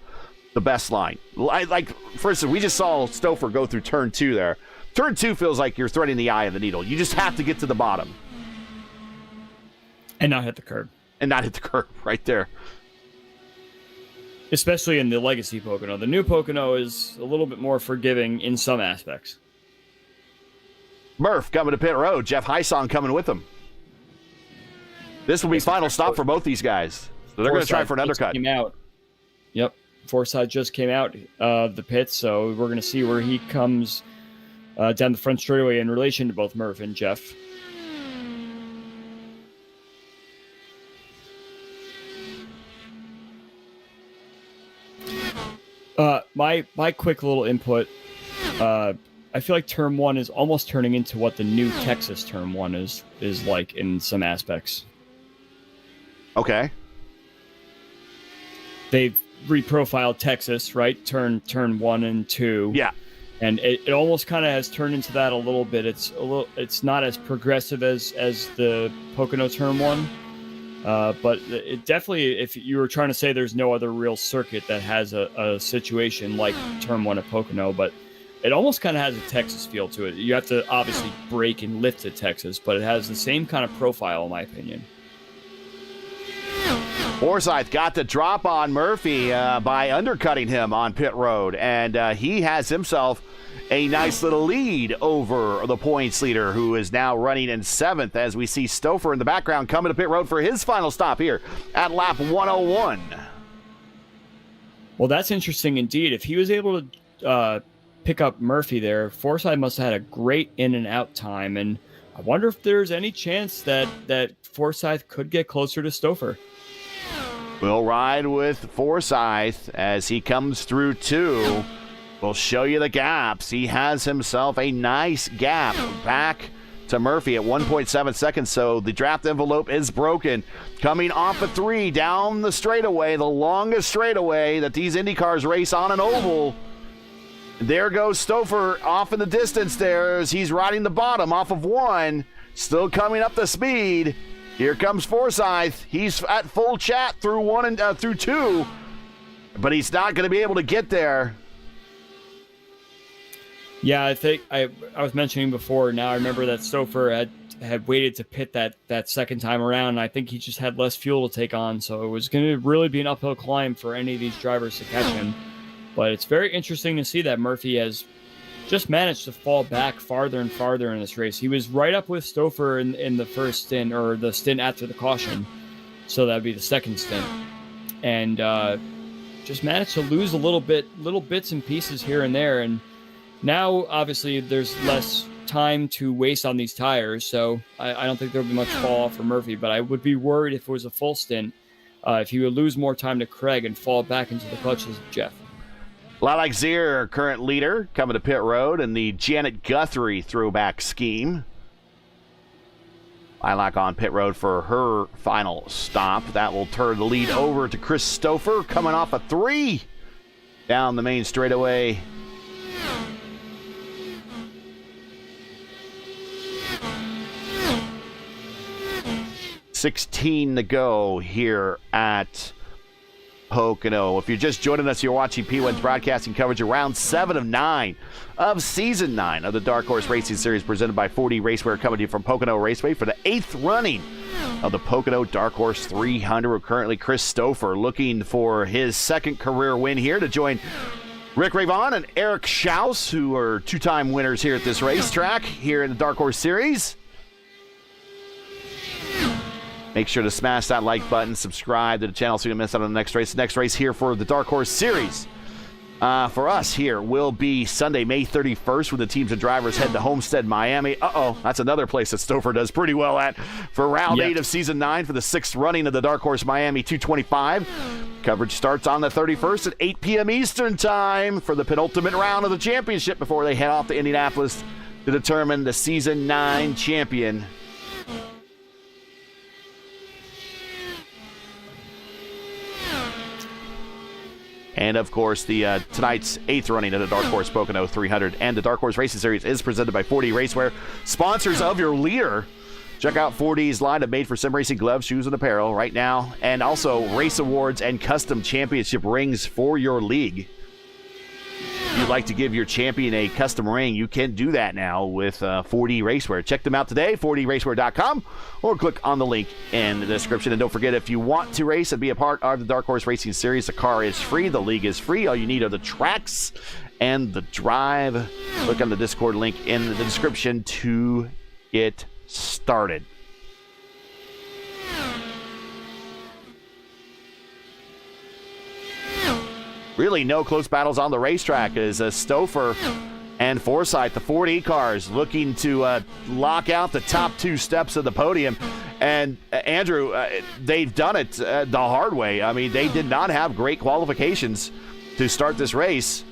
the best line. Like, for instance, we just saw Stouffer go through turn 2 there. Turn 2 feels like you're threading the eye of the needle. You just have to get to the bottom.
And not hit the curb.
Right there.
Especially in the legacy Pocono. The new Pocono is a little bit more forgiving in some aspects.
Murph coming to pit road. Jeff Hysong coming with him. This will be final stop for both these guys. So they're going to try for an undercut.
Came out. Yep. Forsythe just came out of the pits, so we're going to see where he comes down the front straightaway in relation to both Murph and Jeff. My quick little input. I feel like Turn 1 is almost turning into what the new Texas Turn 1 is like in some aspects.
Okay.
They've reprofiled Texas, right? Turn 1 and 2.
Yeah.
And it almost kind of has turned into that a little bit. It's not as progressive as the Pocono Turn 1. But it definitely, if you were trying to say there's no other real circuit that has a situation like Turn 1 at Pocono, but it almost kind of has a Texas feel to it. You have to obviously brake and lift to Texas, but it has the same kind of profile, in my opinion.
Forsythe got the drop on Murphy by undercutting him on pit road, and he has himself a nice little lead over the points leader, who is now running in 7th, as we see Stouffer in the background coming to pit road for his final stop here at lap 101.
Well, that's interesting indeed. If he was able to pick up Murphy there, Forsythe must have had a great in and out time, and I wonder if there's any chance that Forsythe could get closer to Stouffer.
We'll ride with Forsythe as he comes through 2. We'll show you the gaps. He has himself a nice gap back to Murphy at 1.7 seconds, so the draft envelope is broken. Coming off of 3 down the straightaway, the longest straightaway that these Indy cars race on an oval. There goes Stouffer off in the distance there as he's riding the bottom off of 1, still coming up the speed. Here comes Forsythe. He's at full chat through 1 and through 2, but he's not going to be able to get there.
Yeah, I think I was mentioning before. Now I remember that Stouffer had waited to pit that second time around, and I think he just had less fuel to take on, so it was going to really be an uphill climb for any of these drivers to catch him. But it's very interesting to see that Murphy has just managed to fall back farther and farther in this race. He was right up with Stouffer in the first stint, or the stint after the caution, so that would be the second stint, and just managed to lose little bits and pieces here and there. And now, obviously, there's less time to waste on these tires, so I don't think there'll be much fall off for Murphy, but I would be worried if it was a full stint, if he would lose more time to Craig and fall back into the clutches of Jeff.
Lilac Zier, current leader, coming to pit road in the Janet Guthrie throwback scheme. Lilac on pit road for her final stop. That will turn the lead over to Chris Stouffer, coming off a 3 down the main straightaway. $16 to go here at Pocono. If you're just joining us, you're watching P1's broadcasting coverage of round 7 of 9 of season 9 of the Dark Horse Racing Series, presented by 4D Racewear, coming to you from Pocono Raceway for the 8th running of the Pocono Dark Horse 300. Currently, Chris Stouffer looking for his second career win here to join Rick Ravon and Eric Schaus, who are 2-time winners here at this racetrack here in the Dark Horse Series. Make sure to smash that like button, subscribe to the channel so you don't miss out on the next race. The next race here for the Dark Horse Series for us here will be Sunday, May 31st, when the teams and drivers head to Homestead, Miami. That's another place that Stouffer does pretty well at for round 8 of season 9 for the 6th running of the Dark Horse Miami 225. Coverage starts on the 31st at 8 p.m. Eastern time for the penultimate round of the championship before they head off to Indianapolis to determine the season 9 champion. And, of course, the tonight's 8th running of the Dark Horse Pocono 300 and the Dark Horse Racing Series is presented by 4D Racewear, sponsors of your leader. Check out 4D's line of made-for-sim racing gloves, shoes, and apparel right now, and also race awards and custom championship rings for your league. If you'd like to give your champion a custom ring, you can do that now with 4D Racewear. Check them out today, 4dracewear.com, or click on the link in the description. And don't forget, if you want to race and be a part of the Dark Horse Racing Series, the car is free, the league is free. All you need are the tracks and the drive. Click on the Discord link in the description to get started. really no close battles on the racetrack as Stouffer and Forsythe, the Ford E-cars, looking to lock out the top 2 steps of the podium. And Andrew, they've done it the hard way. I mean, they did not have great qualifications to start this race.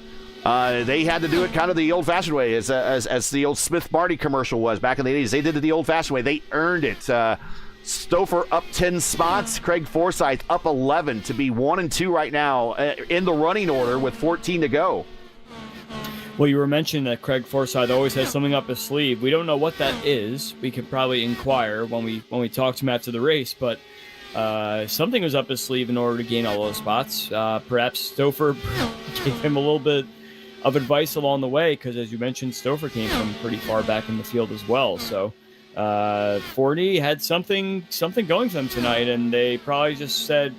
They had to do it kind of the old-fashioned way, as the old Smith-Barney commercial was back in the 80s. They did it the old-fashioned way. They earned it. Stouffer up 10 spots. Craig Forsythe up 11 to be 1 and 2 right now in the running order with 14 to go.
Well, you were mentioning that Craig Forsythe always has something up his sleeve. We don't know what that is. We could probably inquire when we talk to him after the race, but something was up his sleeve in order to gain all those spots. Perhaps Stouffer gave him a little bit of advice along the way, because as you mentioned, Stouffer came from pretty far back in the field as well. So Fordy had something going for them tonight, and they probably just said,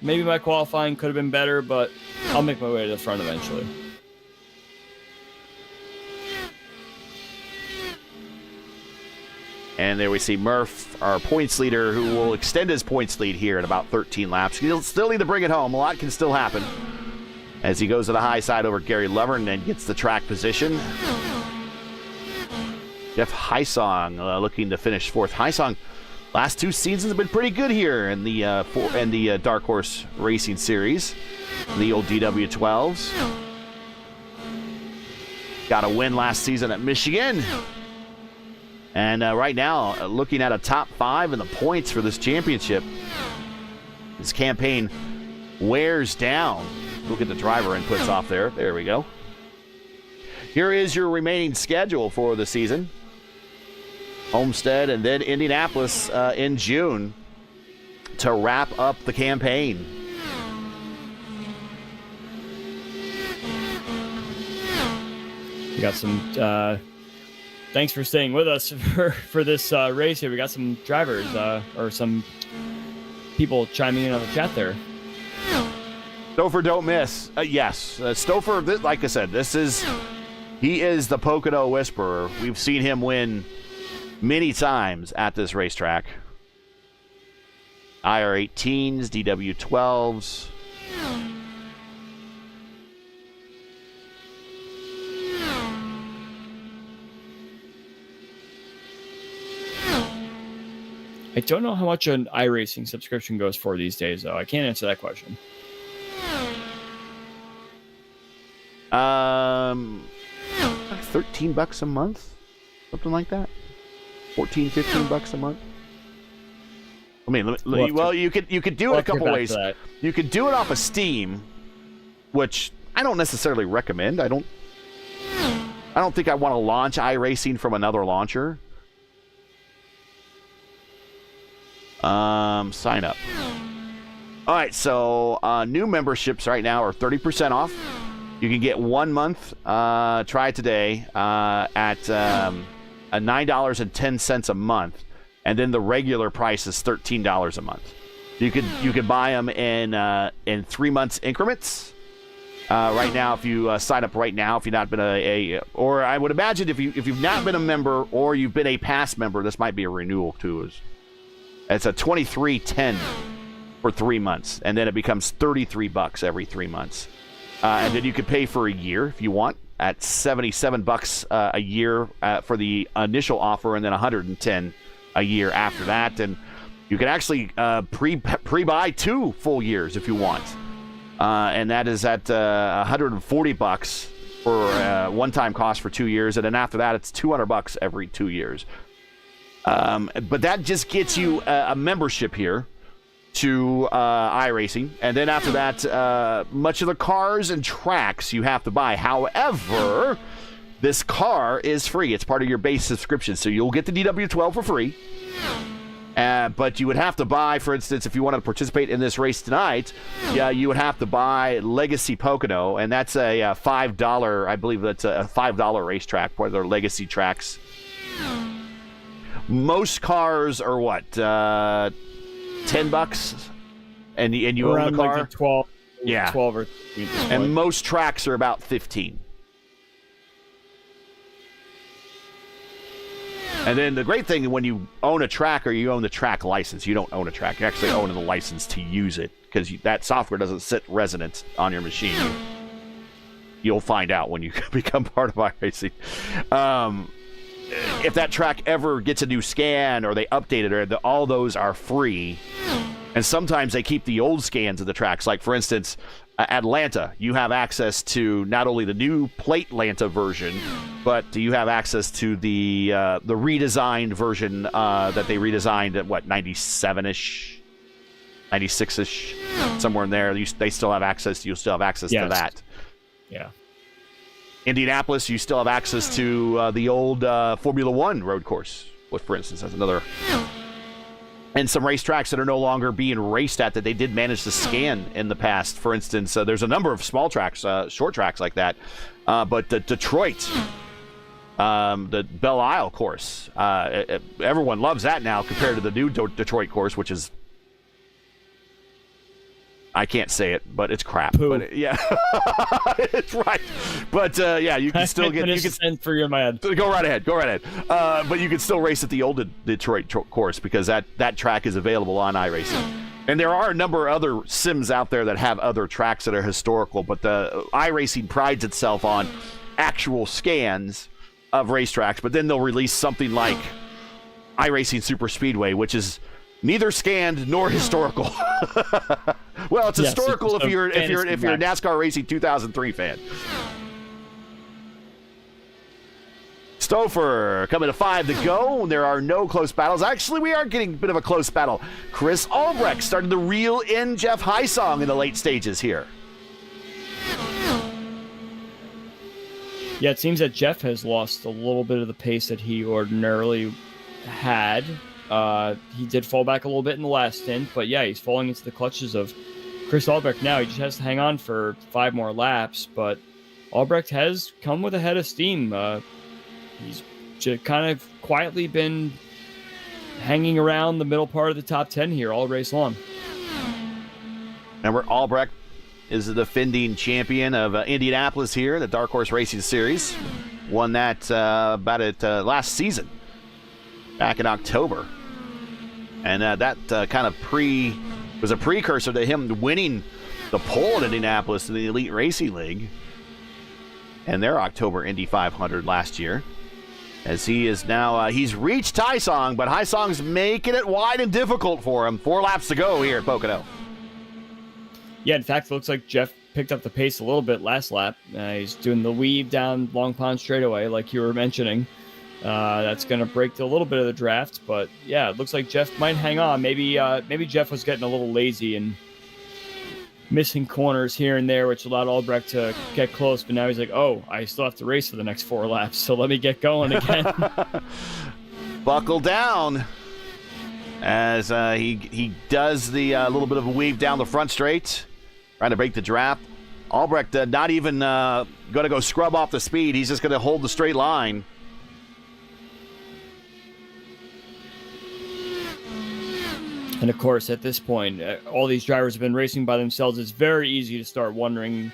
maybe my qualifying could have been better, but I'll make my way to the front eventually.
And there we see Murph, our points leader, who will extend his points lead here in about 13 laps. He'll still need to bring it home. A lot can still happen as he goes to the high side over Gary Lovern and gets the track position. Jeff Heisong looking to finish 4th. Heisong, last 2 seasons have been pretty good here in the Dark Horse Racing Series, the old DW12s. Got a win last season at Michigan. And right now, looking at a top 5 in the points for this championship. This campaign wears down. We'll get the driver inputs off there. There we go. Here is your remaining schedule for the season. Homestead and then Indianapolis in June to wrap up the campaign.
We got some... Thanks for staying with us for this race here. We got some drivers or some people chiming in on the chat there.
Stouffer don't miss. Yes, Stouffer, like I said, he is the Pocono Whisperer. We've seen him win many times at this racetrack. IR18s, DW12s.
I don't know how much an iRacing subscription goes for these days, though. I can't answer that question.
$13 a month, something like that. 14, $15 a month. I mean, you could do it a couple ways. You could do it off of Steam, which I don't necessarily recommend. I don't think I want to launch iRacing from another launcher. Sign up. All right, so new memberships right now are 30% off. You can get 1 month. Try it today at $9.10 a month, and then the regular price is $13 a month. You could buy them in 3 months increments. Right now, if you sign up right now, if you've not been or I would imagine if you've not been a member or you've been a past member, this might be a renewal too. It's a $23.10 for 3 months, and then it becomes $33 every 3 months. And then you could pay for a year if you want at $77 a year for the initial offer, and then $110 a year after that. And you can actually pre-buy 2 full years if you want, and that is at $140 for one-time cost for 2 years, and then after that it's $200 every 2 years. But that just gets you a membership here to iRacing. And then after that, much of the cars and tracks you have to buy. However, this car is free. It's part of your base subscription. So you'll get the DW12 for free. But you would have to buy, for instance, if you wanted to participate in this race tonight, you would have to buy Legacy Pocono. And that's a $5, I believe that's a $5 racetrack for their Legacy tracks. Most cars are what, $10, and you
around
own the car.
Like 12,
yeah,
12 or 13.
And most tracks are about 15. And then the great thing, when you own a track or you own the track license, you don't own a track. You actually own the license to use it because that software doesn't sit resident on your machine. You'll find out when you become part of iRacing. If that track ever gets a new scan or they update it, or all those are free. And sometimes they keep the old scans of the tracks. Like, for instance, Atlanta, you have access to not only the new Plate Atlanta version, but you have access to the redesigned version that they redesigned at, 97-ish, 96-ish, somewhere in there. You'll still have access to
Yes.
that.
Yeah.
Indianapolis, you still have access to the old Formula One road course, for instance. That's another. And some racetracks that are no longer being raced at that they did manage to scan in the past. For instance, there's a number of small tracks, short tracks like that. But the Detroit, the Belle Isle course, everyone loves that now compared to the new Detroit course, which is, I can't say it, but it's crap.
Poo.
But yeah, it's right. But yeah, you can still get. You can
for your man.
go right ahead. But you can still race at the old Detroit course because that track is available on iRacing. And there are a number of other sims out there that have other tracks that are historical, but the iRacing prides itself on actual scans of racetracks. But then they'll release something like iRacing Super Speedway, which is neither scanned nor historical. Well, it's historical if you're a NASCAR Racing 2003 fan. Stouffer coming to 5 to go. There are no close battles. Actually, we are getting a bit of a close battle. Chris Albrecht starting to reel in Jeff Hysong in the late stages here.
Yeah, it seems that Jeff has lost a little bit of the pace that he ordinarily had. He did fall back a little bit in the last stint, but yeah, he's falling into the clutches of Chris Albrecht now. He just has to hang on for 5 more laps, but Albrecht has come with a head of steam. He's just kind of quietly been hanging around the middle part of the top 10 here all race long.
Remember, Albrecht is the defending champion of Indianapolis here, the Dark Horse Racing Series. Won that last season, back in October. And that kind of was a precursor to him winning the pole at Indianapolis in the Elite Racing League and their October Indy 500 last year. As he is now, he's reached Hysong, but Hysong's making it wide and difficult for him. 4 laps to go here at Pocono.
Yeah, in fact, it looks like Jeff picked up the pace a little bit last lap. He's doing the weave down Long Pond straightaway, like you were mentioning. That's going to break a little bit of the draft, but yeah, it looks like Jeff might hang on. Maybe Jeff was getting a little lazy and missing corners here and there, which allowed Albrecht to get close, but now he's like, oh, I still have to race for the next 4 laps, so let me get going again.
Buckle down as he does the little bit of a weave down the front straight, trying to break the draft. Albrecht not even going to go scrub off the speed. He's just going to hold the straight line.
And of course, at this point, all these drivers have been racing by themselves. It's very easy to start wondering,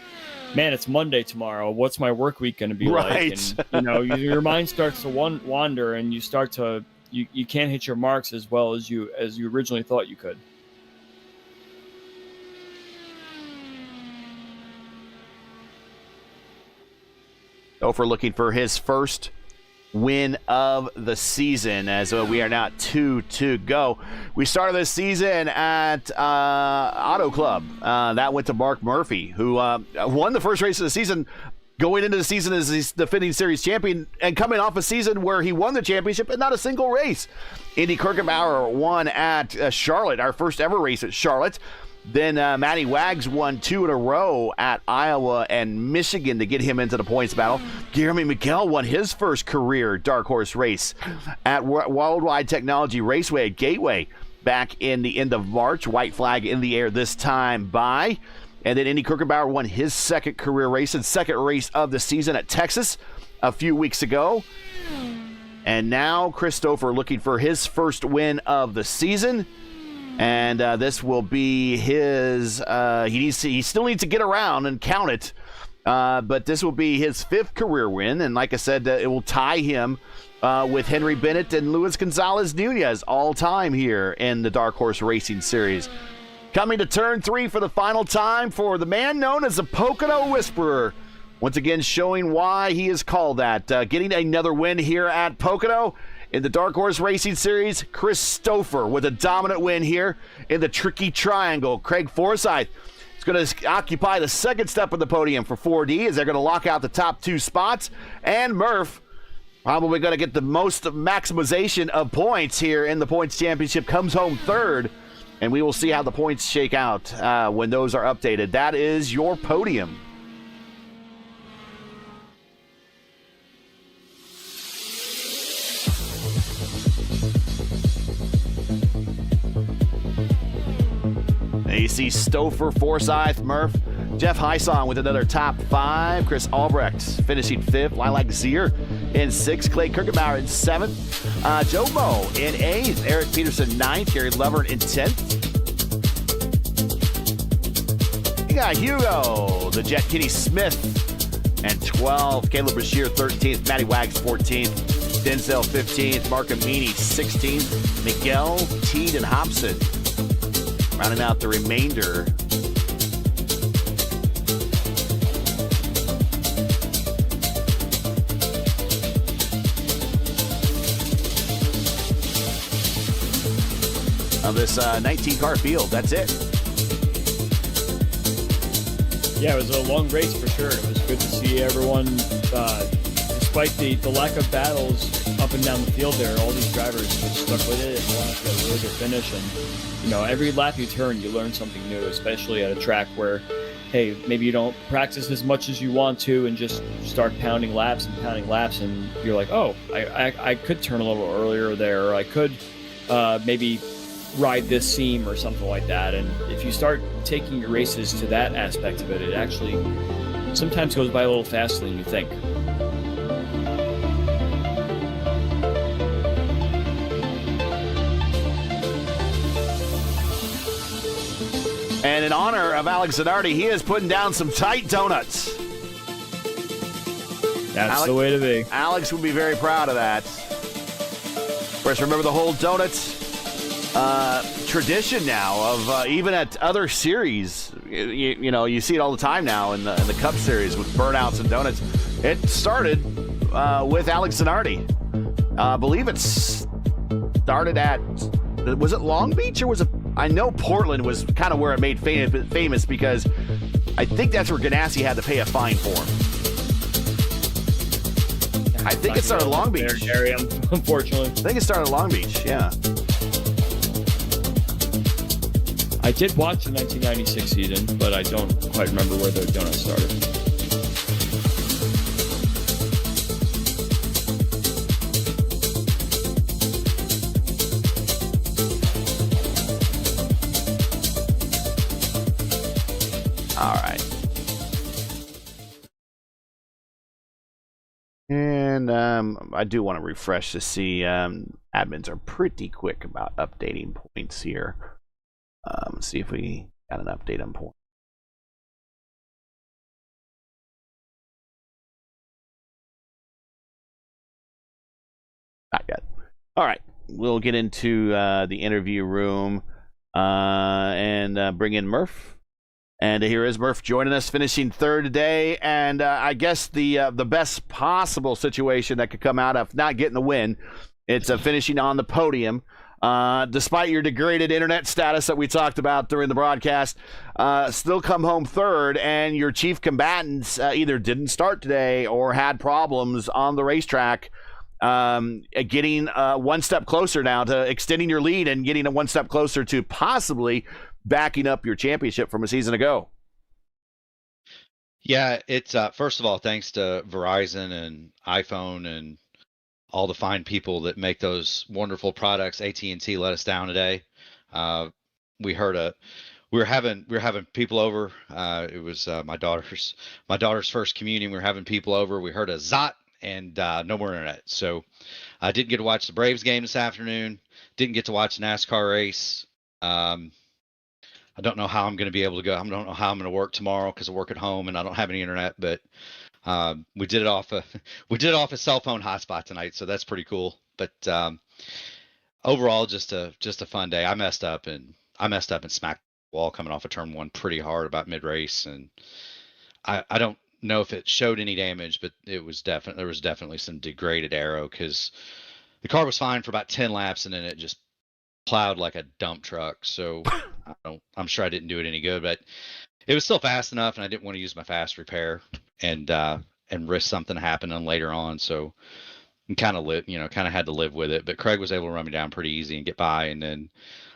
man, it's Monday tomorrow. What's my work week going to be like? And, your mind starts to wander, and you start to you can't hit your marks as well as you originally thought you could.
Stouffer looking for his first win of the season as we are now 2 to go. We started this season at Auto Club. That went to Mark Murphy, who won the first race of the season, going into the season as the defending series champion and coming off a season where he won the championship and not a single race. Indy Kirkenbauer won at Charlotte, our first ever race at Charlotte. Then Matty Wags won 2 in a row at Iowa and Michigan to get him into the points battle. Jeremy Miguel won his first career Dark Horse race at Worldwide Technology Raceway at Gateway back in the end of March. White flag in the air this time by. And then Indy Kirkenbauer won his second career race and second race of the season at Texas a few weeks ago. And now Chris Stouffer looking for his first win of the season. And this will be his. He still needs to get around and count it But this will be his 5th career win, and like I said, it will tie him with Henry Bennett and Luis Gonzalez Nunez all-time here in the Dark Horse Racing Series. Coming to turn 3 for the final time for the man known as the Pocono Whisperer. Once again, showing why he is called that. Getting another win here at Pocono in the Dark Horse Racing Series. Chris Stouffer with a dominant win here in the Tricky Triangle. Craig Forsyth is going to occupy the second step of the podium for 4D as they're going to lock out the top 2 spots. And Murph, probably going to get the most maximization of points here in the points championship, comes home 3rd. And we will see how the points shake out when those are updated. That is your podium. You see Stouffer, Forsyth, Murph, Jeff Heisong with another top 5. Chris Albrecht finishing 5th. Lilac Zier in 6th. Clay Kirkenbauer in 7th. Joe Moe in 8th. Eric Peterson 9th. Gary Lovern in 10th. You got Hugo, the Jet Kitty Smith, and 12th. Caleb Bashir 13th. Matty Wags 14th. Denzel 15th. Mark Amini 16th. Miguel Teed and Hobson rounding out the remainder. Of this 19-car field. That's it.
Yeah, it was a long race for sure. It was good to see everyone, despite the lack of battles up and down the field there, all these drivers just stuck with it and wanted to get a really good finish. And, every lap you turn, you learn something new, especially at a track where, hey, maybe you don't practice as much as you want to and just start pounding laps, and you're like, oh, I could turn a little earlier there, or I could maybe ride this seam or something like that. And if you start taking your races to that aspect of it, it actually sometimes goes by a little faster than you think.
And in honor of Alex Zanardi, he is putting down some tight donuts.
That's the way to be.
Alex would be very proud of that. Of course, remember the whole donuts tradition now of even at other series. You see it all the time now in the Cup Series with burnouts and donuts. It started with Alex Zanardi. I believe it started at, was it Long Beach or was it? I know Portland was kind of where it made famous because I think that's where Ganassi had to pay a fine for him. I think it started at Long Beach.
Area, unfortunately.
I think it started at Long Beach, yeah.
I did watch the 1996 season, but I don't quite remember where the donut started.
All right. And I do want to refresh to see admins are pretty quick about updating points here. See if we got an update on points. Not yet. All right. We'll get into the interview room and bring in Murph. And here is Murph joining us, finishing 3rd today. And I guess the best possible situation that could come out of not getting the win, it's finishing on the podium. Despite your degraded internet status that we talked about during the broadcast, still come home 3rd, and your chief combatants either didn't start today or had problems on the racetrack, getting one step closer now to extending your lead and getting one step closer to possibly backing up your championship from a season ago.
Yeah, it's first of all, thanks to Verizon and iPhone and all the fine people that make those wonderful products. AT&T let us down today. We were having people over. It was my daughter's first communion. We were having people over. We heard a zot and no more internet. So I didn't get to watch the Braves game this afternoon. Didn't get to watch the NASCAR race. I don't know how I'm going to be able to go. I don't know how I'm going to work tomorrow because I work at home and I don't have any internet. But we did it off a cell phone hotspot tonight, so that's pretty cool. But overall, just a fun day. I messed up and smacked the wall coming off of turn one pretty hard about mid race, and I don't know if it showed any damage, but there was definitely some degraded aero because the car was fine for about 10 laps and then it just plowed like a dump truck. So I'm sure I didn't do it any good, but it was still fast enough, and I didn't want to use my fast repair and risk something happening later on. So kind of had to live with it. But Craig was able to run me down pretty easy and get by, and then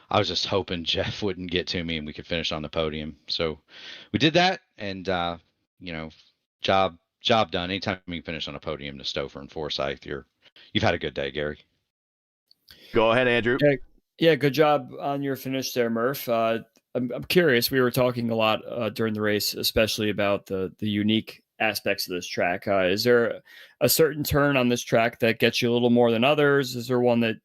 I was just hoping Jeff wouldn't get to me and we could finish on the podium. So we did that, and job done. Anytime you can finish on a podium to Stouffer and Forsyth, you've had a good day, Gary.
Go ahead, Andrew.
Yeah, good job on your finish there, Murph. I'm curious. We were talking a lot during the race, especially about the unique aspects of this track. Is there a certain turn on this track that gets you a little more than others? Is there one that,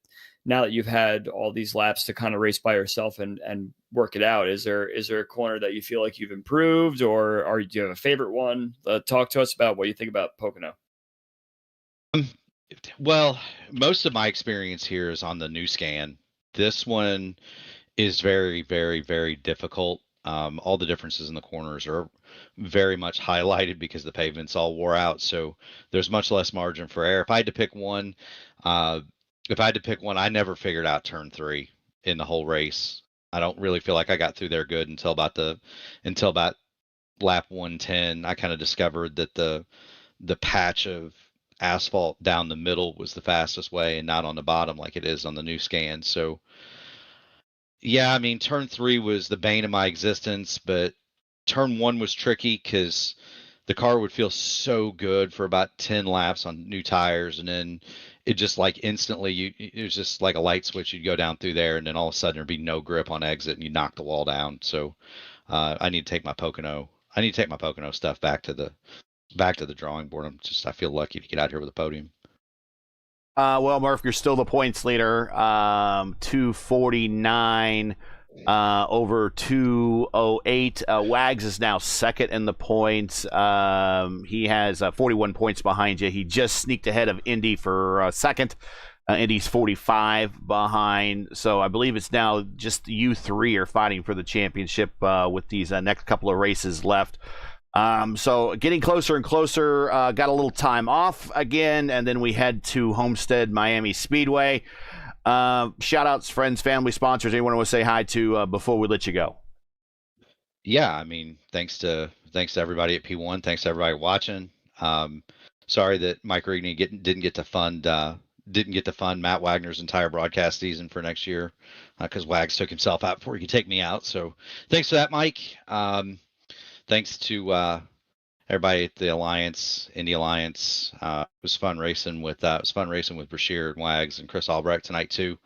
now that you've had all these laps to kind of race by yourself and work it out, is there a corner that you feel like you've improved, or do you have a favorite one? Talk to us about what you think about Pocono.
Well, most of my experience here is on the new scan. This one is very, very, very difficult. All the differences in the corners are very much highlighted because the pavement's all wore out. So there's much less margin for error. If I had to pick one, I never figured out turn 3 in the whole race. I don't really feel like I got through there good until about lap 110. I kind of discovered that the patch of asphalt down the middle was the fastest way and not on the bottom like it is on the new scan. So yeah, I mean, turn 3 was the bane of my existence, but turn 1 was tricky because the car would feel so good for about 10 laps on new tires, and then it just like instantly it was just like a light switch. You'd go down through there, and then all of a sudden there'd be no grip on exit, and you knock the wall down. So I need to take my Pocono stuff back to the drawing board. I feel lucky to get out here with a podium.
Well, Murph, you're still the points leader. 249 over 208. Wags is now second in the points. He has 41 points behind you. He just sneaked ahead of Indy for second. Indy's 45 behind. So I believe it's now just you three are fighting for the championship with these next couple of races left. So getting closer and closer, got a little time off again, and then we head to Homestead Miami Speedway. Shout outs, friends, family, sponsors. Anyone want to say hi to before we let you go?
Yeah, I mean, thanks to everybody at P1. Thanks to everybody watching. Sorry that Mike Rigney didn't get to fund Matt Wagner's entire broadcast season for next year because Wags took himself out before he could take me out. So thanks for that, Mike. Thanks to everybody at the Alliance, Indy Alliance. It was fun racing with Brashear and Wags and Chris Albrecht tonight too.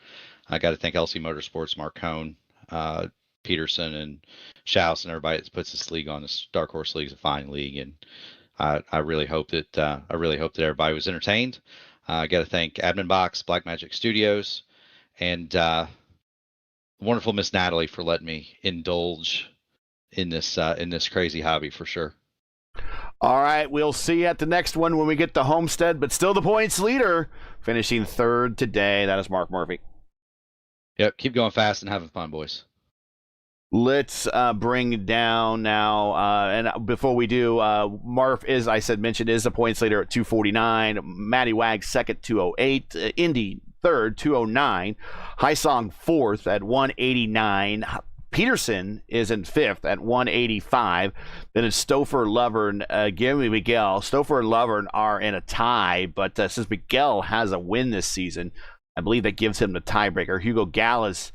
I got to thank LC Motorsports, Mark Cohn, Peterson, and Schaus, and everybody that puts this league on. This Dark Horse League is a fine league, and I really hope that everybody was entertained. I got to thank Admin Box, Blackmagic Studios, and wonderful Miss Natalie for letting me indulge in this crazy hobby for sure.
All right, we'll see you at the next one when we get to Homestead, but still the points leader, finishing third today. That is Mark Murphy.
Yep, keep going fast and having fun, boys.
Let's bring down now, and before we do, Marv is the points leader at 249. Matty Wags second, 208. Indy third, 209. Haisong fourth at 189. Peterson is in fifth at 185. Then it's Stouffer, Lovern, Guillermo Miguel. Stouffer and Lovern are in a tie, but since Miguel has a win this season, I believe that gives him the tiebreaker. Hugo Gallas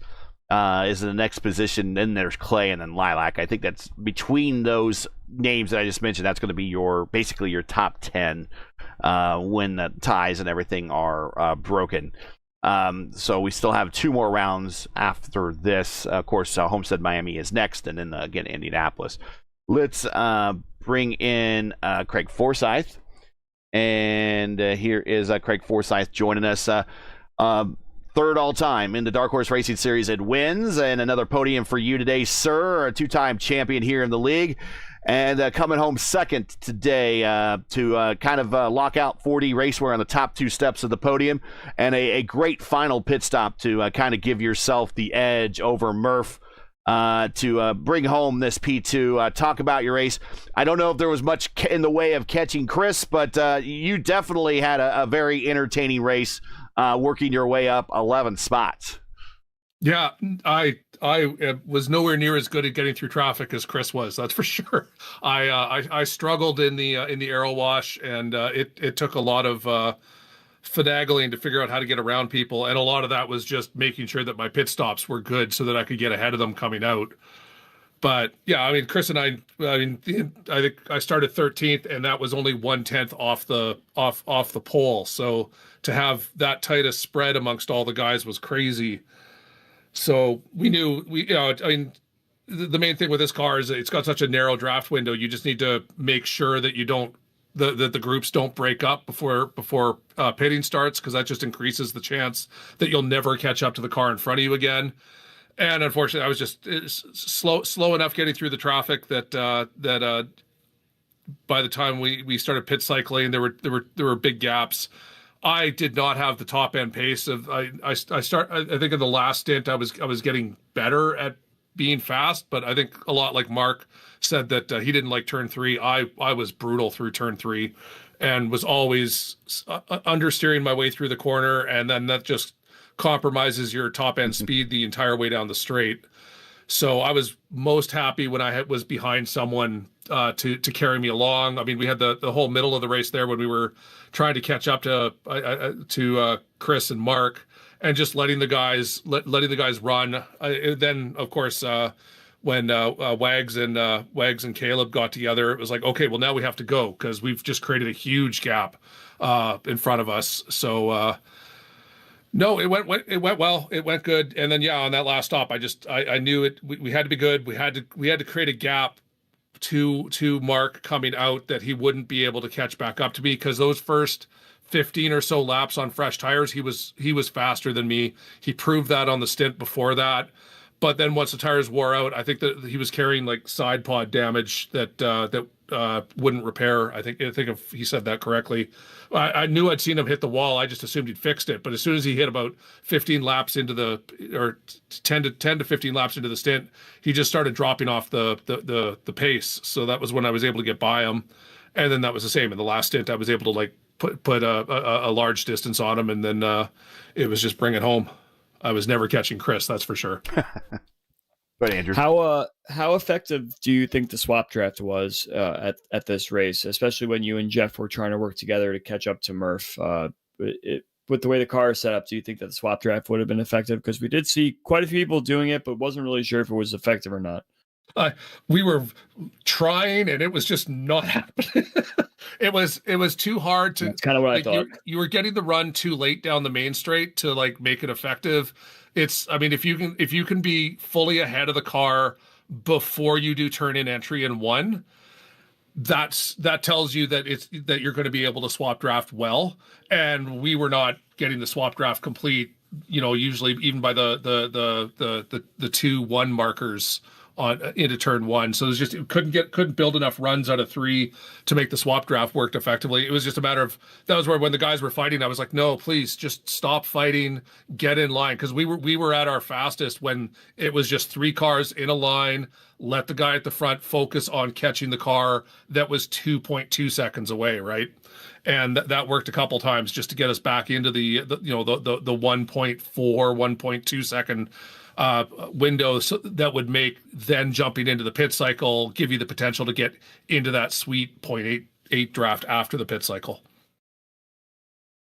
is in the next position. Then there's Clay and then Lilac. I think that's between those names that I just mentioned. That's going to be basically your top 10 when the ties and everything are broken. So we still have two more rounds after this. Of course, Homestead Miami is next, and then again Indianapolis. Let's bring in Craig Forsyth, and here is Craig Forsyth joining us. third all-time in the Dark Horse Racing Series in wins, and another podium for you today, sir. A two-time champion here in the league, and coming home second today to kind of lock out 4D Racewear on the top two steps of the podium, and a great final pit stop to kind of give yourself the edge over Murph to bring home this P2. Talk about your race. I don't know if there was much in the way of catching Chris, but you definitely had a very entertaining race, working your way up 11 spots.
Yeah, I was nowhere near as good at getting through traffic as Chris was. That's for sure. I struggled in the aero wash, and it took a lot of finagling to figure out how to get around people, and a lot of that was just making sure that my pit stops were good so that I could get ahead of them coming out. But yeah, I mean, Chris and I think I started 13th, and that was only 1/10 off the pole. So to have that tight a spread amongst all the guys was crazy. So we knew I mean, the main thing with this car is that it's got such a narrow draft window. You just need to make sure that you don't that the groups don't break up before pitting starts, because that just increases the chance that you'll never catch up to the car in front of you again. And unfortunately, I was just slow enough getting through the traffic that by the time we started pit cycling, there were big gaps. I did not have the top end pace of I think in the last stint I was getting better at being fast, but I think a lot like Mark said that he didn't like turn 3. I was brutal through turn 3 and was always understeering my way through the corner, and then that just compromises your top end speed the entire way down the straight. So I was most happy when I was behind someone to carry me along. I mean, we had the whole middle of the race there when we were trying to catch up to Chris and Mark, and just letting the guys run. Then of course when Wags and Caleb got together, it was like, okay, well now we have to go because we've just created a huge gap in front of us. So no, it went well. It went good. And then yeah, on that last stop, I knew it. We had to be good. We had to create a gap to Mark coming out that he wouldn't be able to catch back up to me, because those first 15 or so laps on fresh tires, he was faster than me. He proved that on the stint before that. But then once the tires wore out, I think that he was carrying like side pod damage that wouldn't repair. I think if he said that correctly. I knew I'd seen him hit the wall. I just assumed he'd fixed it. But as soon as he hit about 15 laps into or 10 to 15 laps into the stint, he just started dropping off the pace. So that was when I was able to get by him. And then that was the same in the last stint. I was able to like put a large distance on him, and then it was just bring it home. I was never catching Chris, that's for sure.
But Andrew,
how effective do you think the swap draft was at this race, especially when you and Jeff were trying to work together to catch up to Murph? With the way the car is set up, do you think that the swap draft would have been effective? Because we did see quite a few people doing it, but wasn't really sure if it was effective or not.
We were trying, and it was just not happening. It was too hard to.
That's kind of what I thought.
You were getting the run too late down the main straight to like make it effective. I mean, if you can be fully ahead of the car before you do turn in entry in 1, that tells you that you're going to be able to swap draft well. And we were not getting the swap draft complete. Usually even by the 2-1 markers into turn 1. So it was just couldn't build enough runs out of 3 to make the swap draft work effectively. It was just a matter of, that was where when the guys were fighting, I was like, no, please just stop fighting, get in line, because we were at our fastest when it was just 3 cars in a line. Let the guy at the front focus on catching the car that was 2.2 seconds away, right? And that worked a couple times just to get us back into the 1.4, 1.2 second windows that would make then jumping into the pit cycle give you the potential to get into that sweet 0.88 draft after the pit cycle.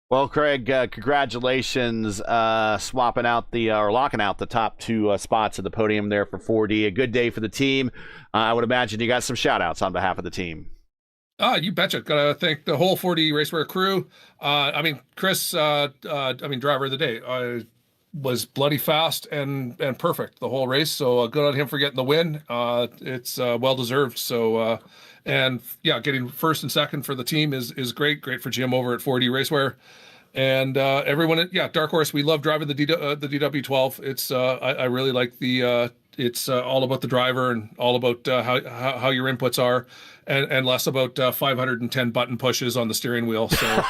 Well, Craig, congratulations swapping out or locking out the top 2 spots at the podium there for 4D. A good day for the team. I would imagine you got some shout outs on behalf of the team.
You betcha. Gotta thank the whole 4D Racewear crew. Chris, driver of the day, was bloody fast and perfect the whole race. So good on him for getting the win. It's well deserved. So getting first and second for the team is great for Jim over at 4D Racewear. And everyone, yeah, Dark Horse. We love driving the DW12. It's I really like the. It's all about the driver and all about how your inputs are, and less about 510 button pushes on the steering wheel. So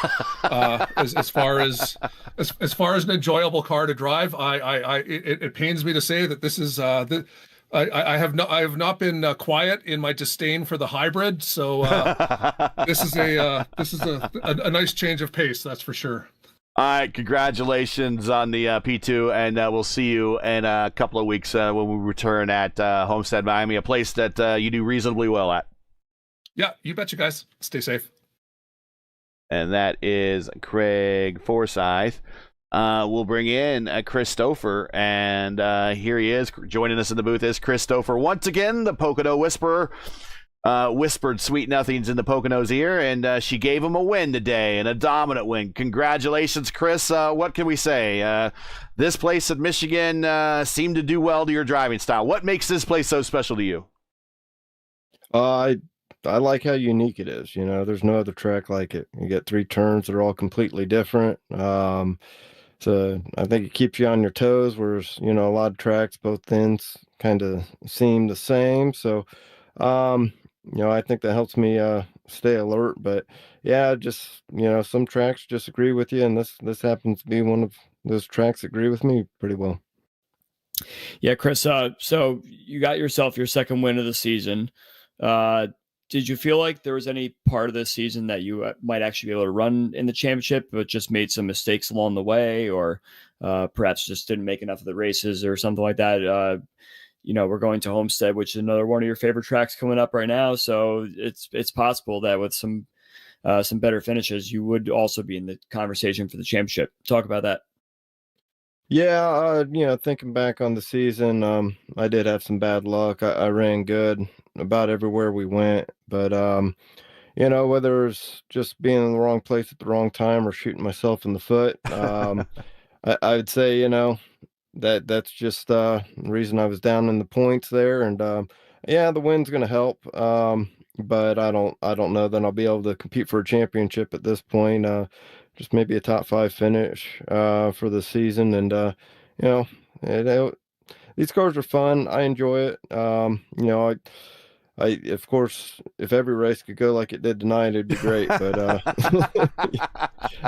as far as an enjoyable car to drive, it pains me to say that this is I have not been quiet in my disdain for the hybrid. So this is a nice change of pace, that's for sure.
All right, congratulations on the P2, and we'll see you in a couple of weeks when we return at Homestead Miami, a place that you do reasonably well at.
Yeah, you betcha, guys. Stay safe.
And that is Craig Forsyth. We'll bring in Christopher, and here he is. Joining us in the booth is Christopher. Once again, the Pocono Whisperer. Whispered sweet nothings in the Pocono's ear, and she gave him a win today, and a dominant win. Congratulations, Chris. What can we say? This place at Michigan seemed to do well to your driving style. What makes this place so special to you?
I like how unique it is. You know, there's no other track like it. You get 3 turns that are all completely different. So I think it keeps you on your toes, whereas, you know, a lot of tracks, both ends kind of seem the same. So, you know, I think that helps me stay alert. But yeah, just, you know, some tracks just agree with you, and this happens to be one of those tracks that agree with me pretty well.
Yeah, Chris. So you got yourself your second win of the season. Did you feel like there was any part of this season that you might actually be able to run in the championship, but just made some mistakes along the way, or perhaps just didn't make enough of the races or something like that? You know, we're going to Homestead, which is another one of your favorite tracks coming up right now. So it's possible that with some better finishes, you would also be in the conversation for the championship. Talk about that.
Yeah, you know, thinking back on the season, I did have some bad luck. I ran good about everywhere we went, but you know, whether it's just being in the wrong place at the wrong time or shooting myself in the foot, I would say, you know, that's just the reason I was down in the points there. And yeah, the win's going to help, but I don't know that I'll be able to compete for a championship at this point. Just maybe a top 5 finish for the season. And you know, these cars are fun. I enjoy it. You know, I of course, if every race could go like it did tonight, it'd be great. But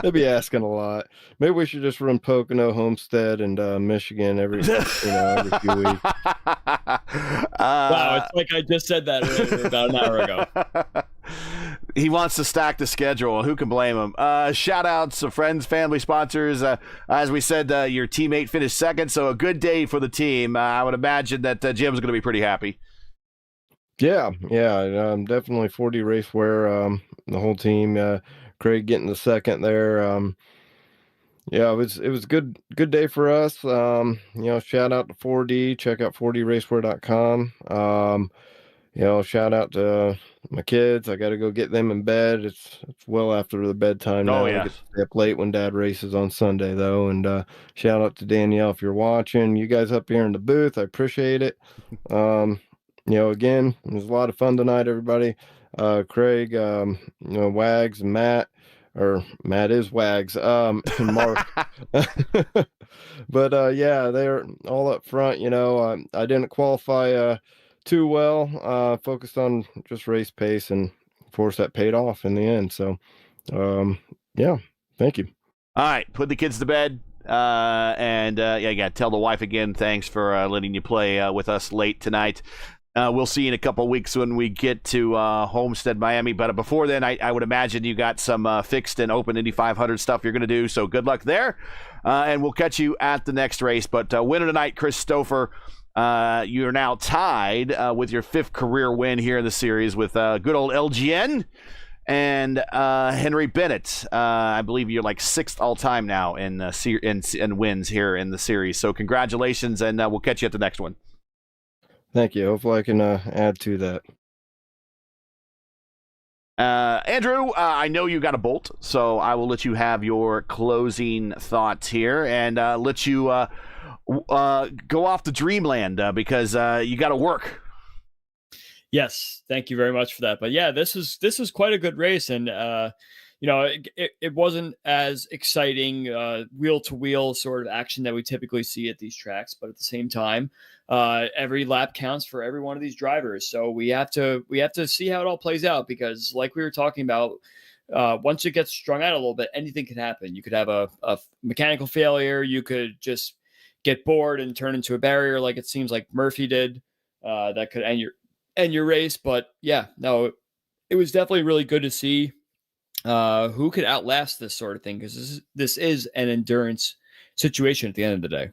they'd be asking a lot. Maybe we should just run Pocono, Homestead, and Michigan every few weeks.
Wow, it's like I just said that about an hour ago.
He wants to stack the schedule. Who can blame him? Shout outs to friends, family, sponsors. As we said, your teammate finished second, so a good day for the team. I would imagine that Jim's going to be pretty happy.
Yeah, definitely 40 Racewear, the whole team. Craig getting the second there. Yeah, it was a good day for us. You know, shout out to 4D. Check out 4dracewear.com. You know, shout out to my kids. I got to go get them in bed. It's well after the bedtime now.
Oh, yeah.
I get to stay up late when Dad races on Sunday, though. And shout out to Danielle if you're watching. You guys up here in the booth, I appreciate it. You know, again, it was a lot of fun tonight, everybody. Craig, you know, Wags, and Matt is Wags, and Mark. But yeah, they're all up front. You know, I didn't qualify too well. Focused on just race pace, and of course that paid off in the end. So, yeah, thank you.
All right, put the kids to bed. And yeah, you got to tell the wife again, thanks for letting you play with us late tonight. We'll see you in a couple of weeks when we get to Homestead, Miami. But before then, I would imagine you got some fixed and open Indy 500 stuff you're going to do. So good luck there. And we'll catch you at the next race. But winner tonight, Christopher, you're now tied with your 5th career win here in the series with good old LGN and Henry Bennett. I believe you're like 6th all time now in wins here in the series. So congratulations, and we'll catch you at the next one.
Thank you. Hopefully I can add to that.
Andrew, I know you got a bolt, so I will let you have your closing thoughts here and let you go off to dreamland because you got to work.
Yes, thank you very much for that. But yeah, this is quite a good race, and it wasn't as exciting wheel to wheel sort of action that we typically see at these tracks. But at the same time, every lap counts for every one of these drivers. So we have to see how it all plays out, because like we were talking about, once it gets strung out a little bit, anything can happen. You could have a mechanical failure. You could just get bored and turn into a barrier, like it seems like Murphy did. That could end your race. But yeah, no, it was definitely really good to see who could outlast this sort of thing, because this is an endurance situation at the end of the day.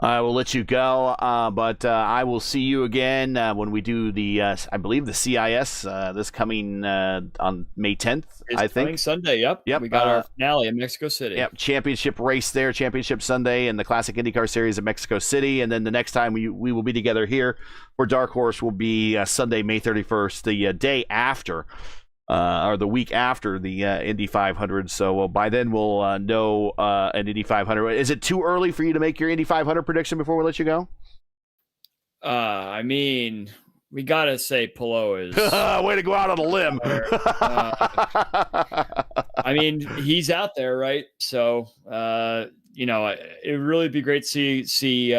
I will let you go, but I will see you again when we do the, I believe, the CIS this coming on May 10th, I think.
Coming Sunday, yep. We got our finale in Mexico City.
Yep, championship race there, championship Sunday, and the Classic IndyCar Series in Mexico City. And then the next time we will be together here for Dark Horse will be Sunday, May 31st, the day after. Or the week after the Indy 500. So by then we'll know an Indy 500. Is it too early for you to make your Indy 500 prediction before we let you go?
I mean, we got to say Palou is...
Way to go out on a limb.
I mean, he's out there, right? So, it would really be great to see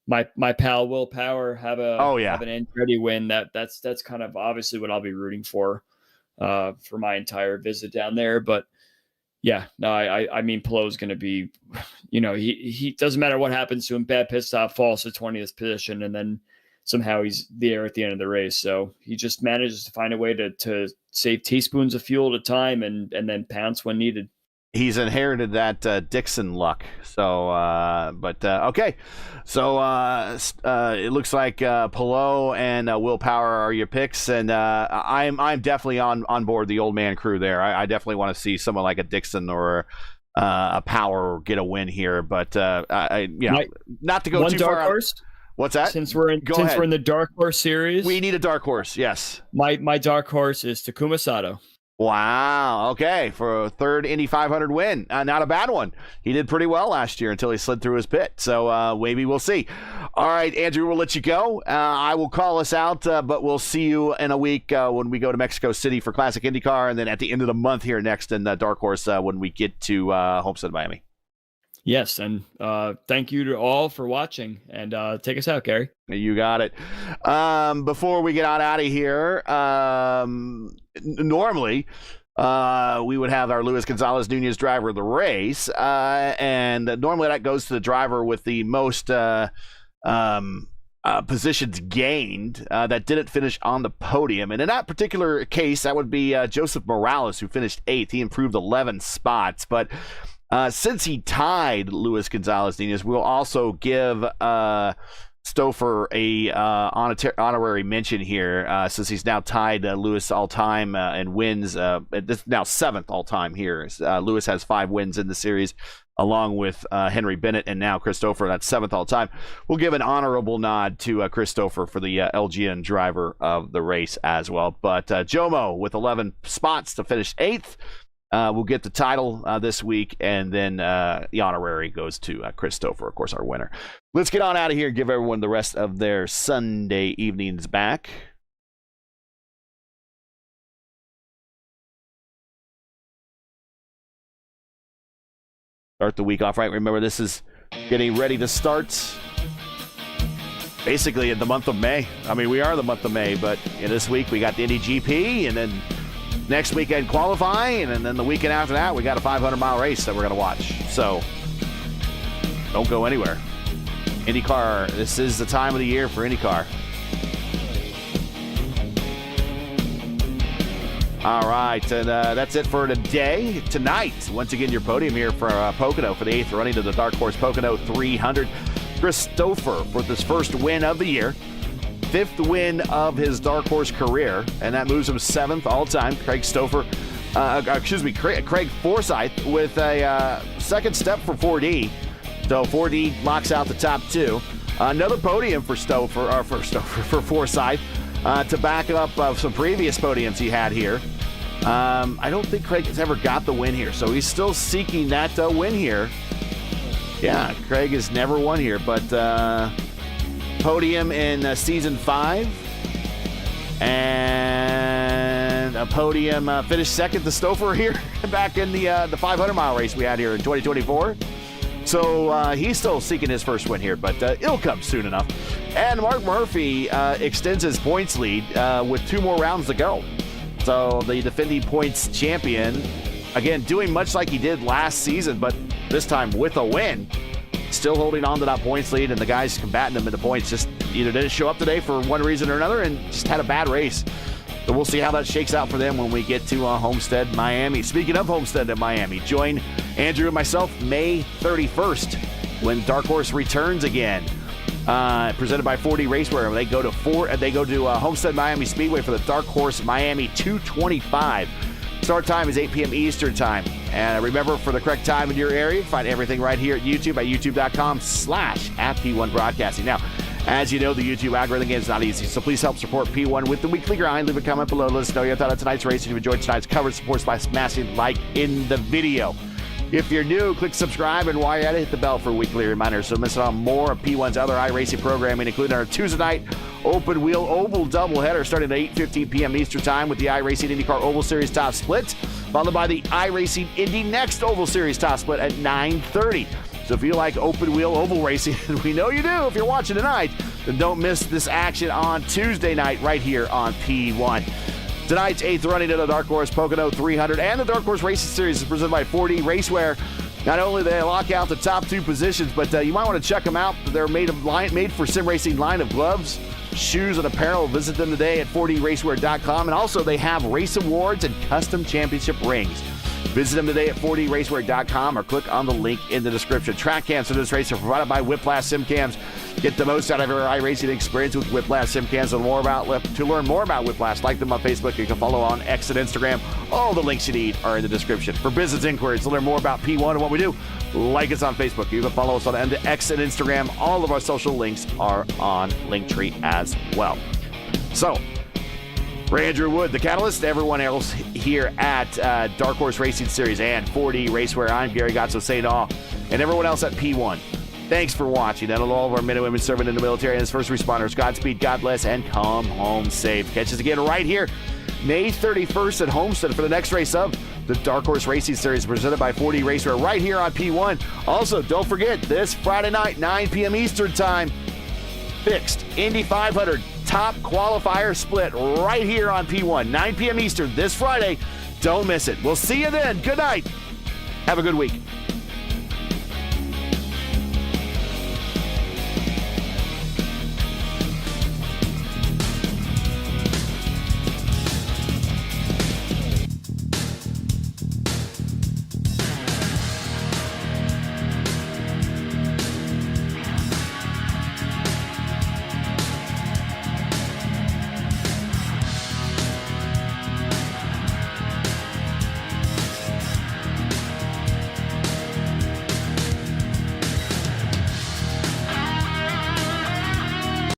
my pal Will Power have an Andretti win. That's kind of obviously what I'll be rooting for my entire visit down there. But yeah, no, I mean, Palou's going to be, he doesn't matter what happens to him. Bad pit stop, falls to 20th position, and then somehow he's there at the end of the race. So he just manages to find a way to save teaspoons of fuel at a time and then pounce when needed.
He's inherited that Dixon luck. So, okay. So it looks like Palou and Will Power are your picks, and I'm definitely on board the old man crew there. I definitely want to see someone like a Dixon or a Power get a win here. But not to go too far.
Dark horse.
What's that?
Since we're in the Dark Horse series,
we need a dark horse. Yes.
My dark horse is Takuma Sato.
Wow. Okay. For a third Indy 500 win. Not a bad one. He did pretty well last year until he slid through his pit. So maybe we'll see. All right, Andrew, we'll let you go. I will call us out, but we'll see you in a week when we go to Mexico City for Classic IndyCar, and then at the end of the month here next in Dark Horse when we get to Homestead, Miami.
Yes, and thank you to all for watching, and take us out, Gary.
You got it. Before we get out of here, normally we would have our Luis Gonzalez Nunez driver of the race, and normally that goes to the driver with the most positions gained that didn't finish on the podium. And in that particular case, that would be Joseph Morales, who finished 8th. He improved 11 spots, but since he tied Luis Gonzalez Nunez, we'll also give Stouffer a honorary mention here, since he's now tied Lewis all-time and wins. This is now 7th all-time here. Lewis has 5 wins in the series, along with Henry Bennett, and now Chris Stouffer. That's 7th all-time. We'll give an honorable nod to Chris Stouffer for the LGN driver of the race as well. But Jomo with 11 spots to finish 8th. We'll get the title this week, and then the honorary goes to Chris Stouffer, of course, our winner. Let's get on out of here and give everyone the rest of their Sunday evenings back. Start the week off right. Remember, this is getting ready to start basically in the month of May. I mean, we are the month of May, but this week we got the Indy GP, and then next weekend qualifying, and then the weekend after that, we got a 500-mile race that we're going to watch. So don't go anywhere. IndyCar, this is the time of the year for IndyCar. All right, and that's it for today. Tonight, once again, your podium here for POCONO for the 8th running to the Dark Horse POCONO 300. Chris Stouffer for this first win of the year. 5th win of his Dark Horse career, and that moves him 7th all-time. Craig Forsyth with a second step for 4D. So 4D locks out the top 2. Another podium for Forsyth to back up some previous podiums he had here. I don't think Craig has ever got the win here, so he's still seeking that win here. Yeah, Craig has never won here, but podium in season 5, and a podium, finished second to Stouffer here back in the 500-mile race we had here in 2024. So he's still seeking his first win here, but it'll come soon enough. And Mark Murphy extends his points lead with 2 more rounds to go. So the defending points champion, again, doing much like he did last season, but this time with a win, still holding on to that points lead, and the guys combating him in the points just either didn't show up today for one reason or another and just had a bad race. So we'll see how that shakes out for them when we get to Homestead, Miami. Speaking of Homestead at Miami, join Andrew and myself May 31st when Dark Horse returns again. Presented by 4D Racewear. They go to Homestead Miami Speedway for the Dark Horse Miami 225. Start time is 8 p.m. Eastern time. And remember, for the correct time in your area, find everything right here at YouTube at youtube.com/P1 Broadcasting. Now, as you know, the YouTube algorithm game is not easy, so please help support P1 with the weekly grind. Leave a comment below. Let us know your thought on tonight's race. If you enjoyed tonight's coverage, support by smashing like in the video. If you're new, click subscribe, and while you're at it, hit the bell for weekly reminders so miss out on more of P1's other iRacing programming, including our Tuesday night open wheel oval doubleheader starting at 8:15 p.m. Eastern time with the iRacing IndyCar Oval Series top split, followed by the iRacing Indy Next Oval Series top split at 9:30. So if you like open wheel oval racing, and we know you do if you're watching tonight, then don't miss this action on Tuesday night right here on P1. Tonight's 8th running of the Dark Horse Pocono 300 and the Dark Horse Racing Series is presented by 4D Racewear. Not only do they lock out the top 2 positions, but you might want to check them out. They're made for sim racing line of gloves, shoes, and apparel. Visit them today at 4dracewear.com. And also, they have race awards and custom championship rings. Visit them today at 4dracewear.com or click on the link in the description. Track cams for this race are provided by Whiplash Sim Cams. Get the most out of your iRacing experience with Whiplash Sim Cams. To learn more about Whiplash, like them on Facebook. You can follow on X and Instagram. All the links you need are in the description. For business inquiries, to learn more about P1 and what we do, like us on Facebook. You can follow us on X and Instagram. All of our social links are on Linktree as well. So, for Andrew Wood, the Catalyst, everyone else here at Dark Horse Racing Series and 4D Racewear, I'm Gary Gotso saying all, and everyone else at P1. Thanks for watching. And all of our men and women serving in the military and as first responders, Godspeed, God bless, and come home safe. Catch us again right here, May 31st at Homestead for the next race of the Dark Horse Racing Series presented by 4D Racewear right here on P1. Also, don't forget, this Friday night, 9 p.m. Eastern time, fixed Indy 500 top qualifier split right here on P1, 9 p.m. Eastern this Friday. Don't miss it. We'll see you then. Good night. Have a good week.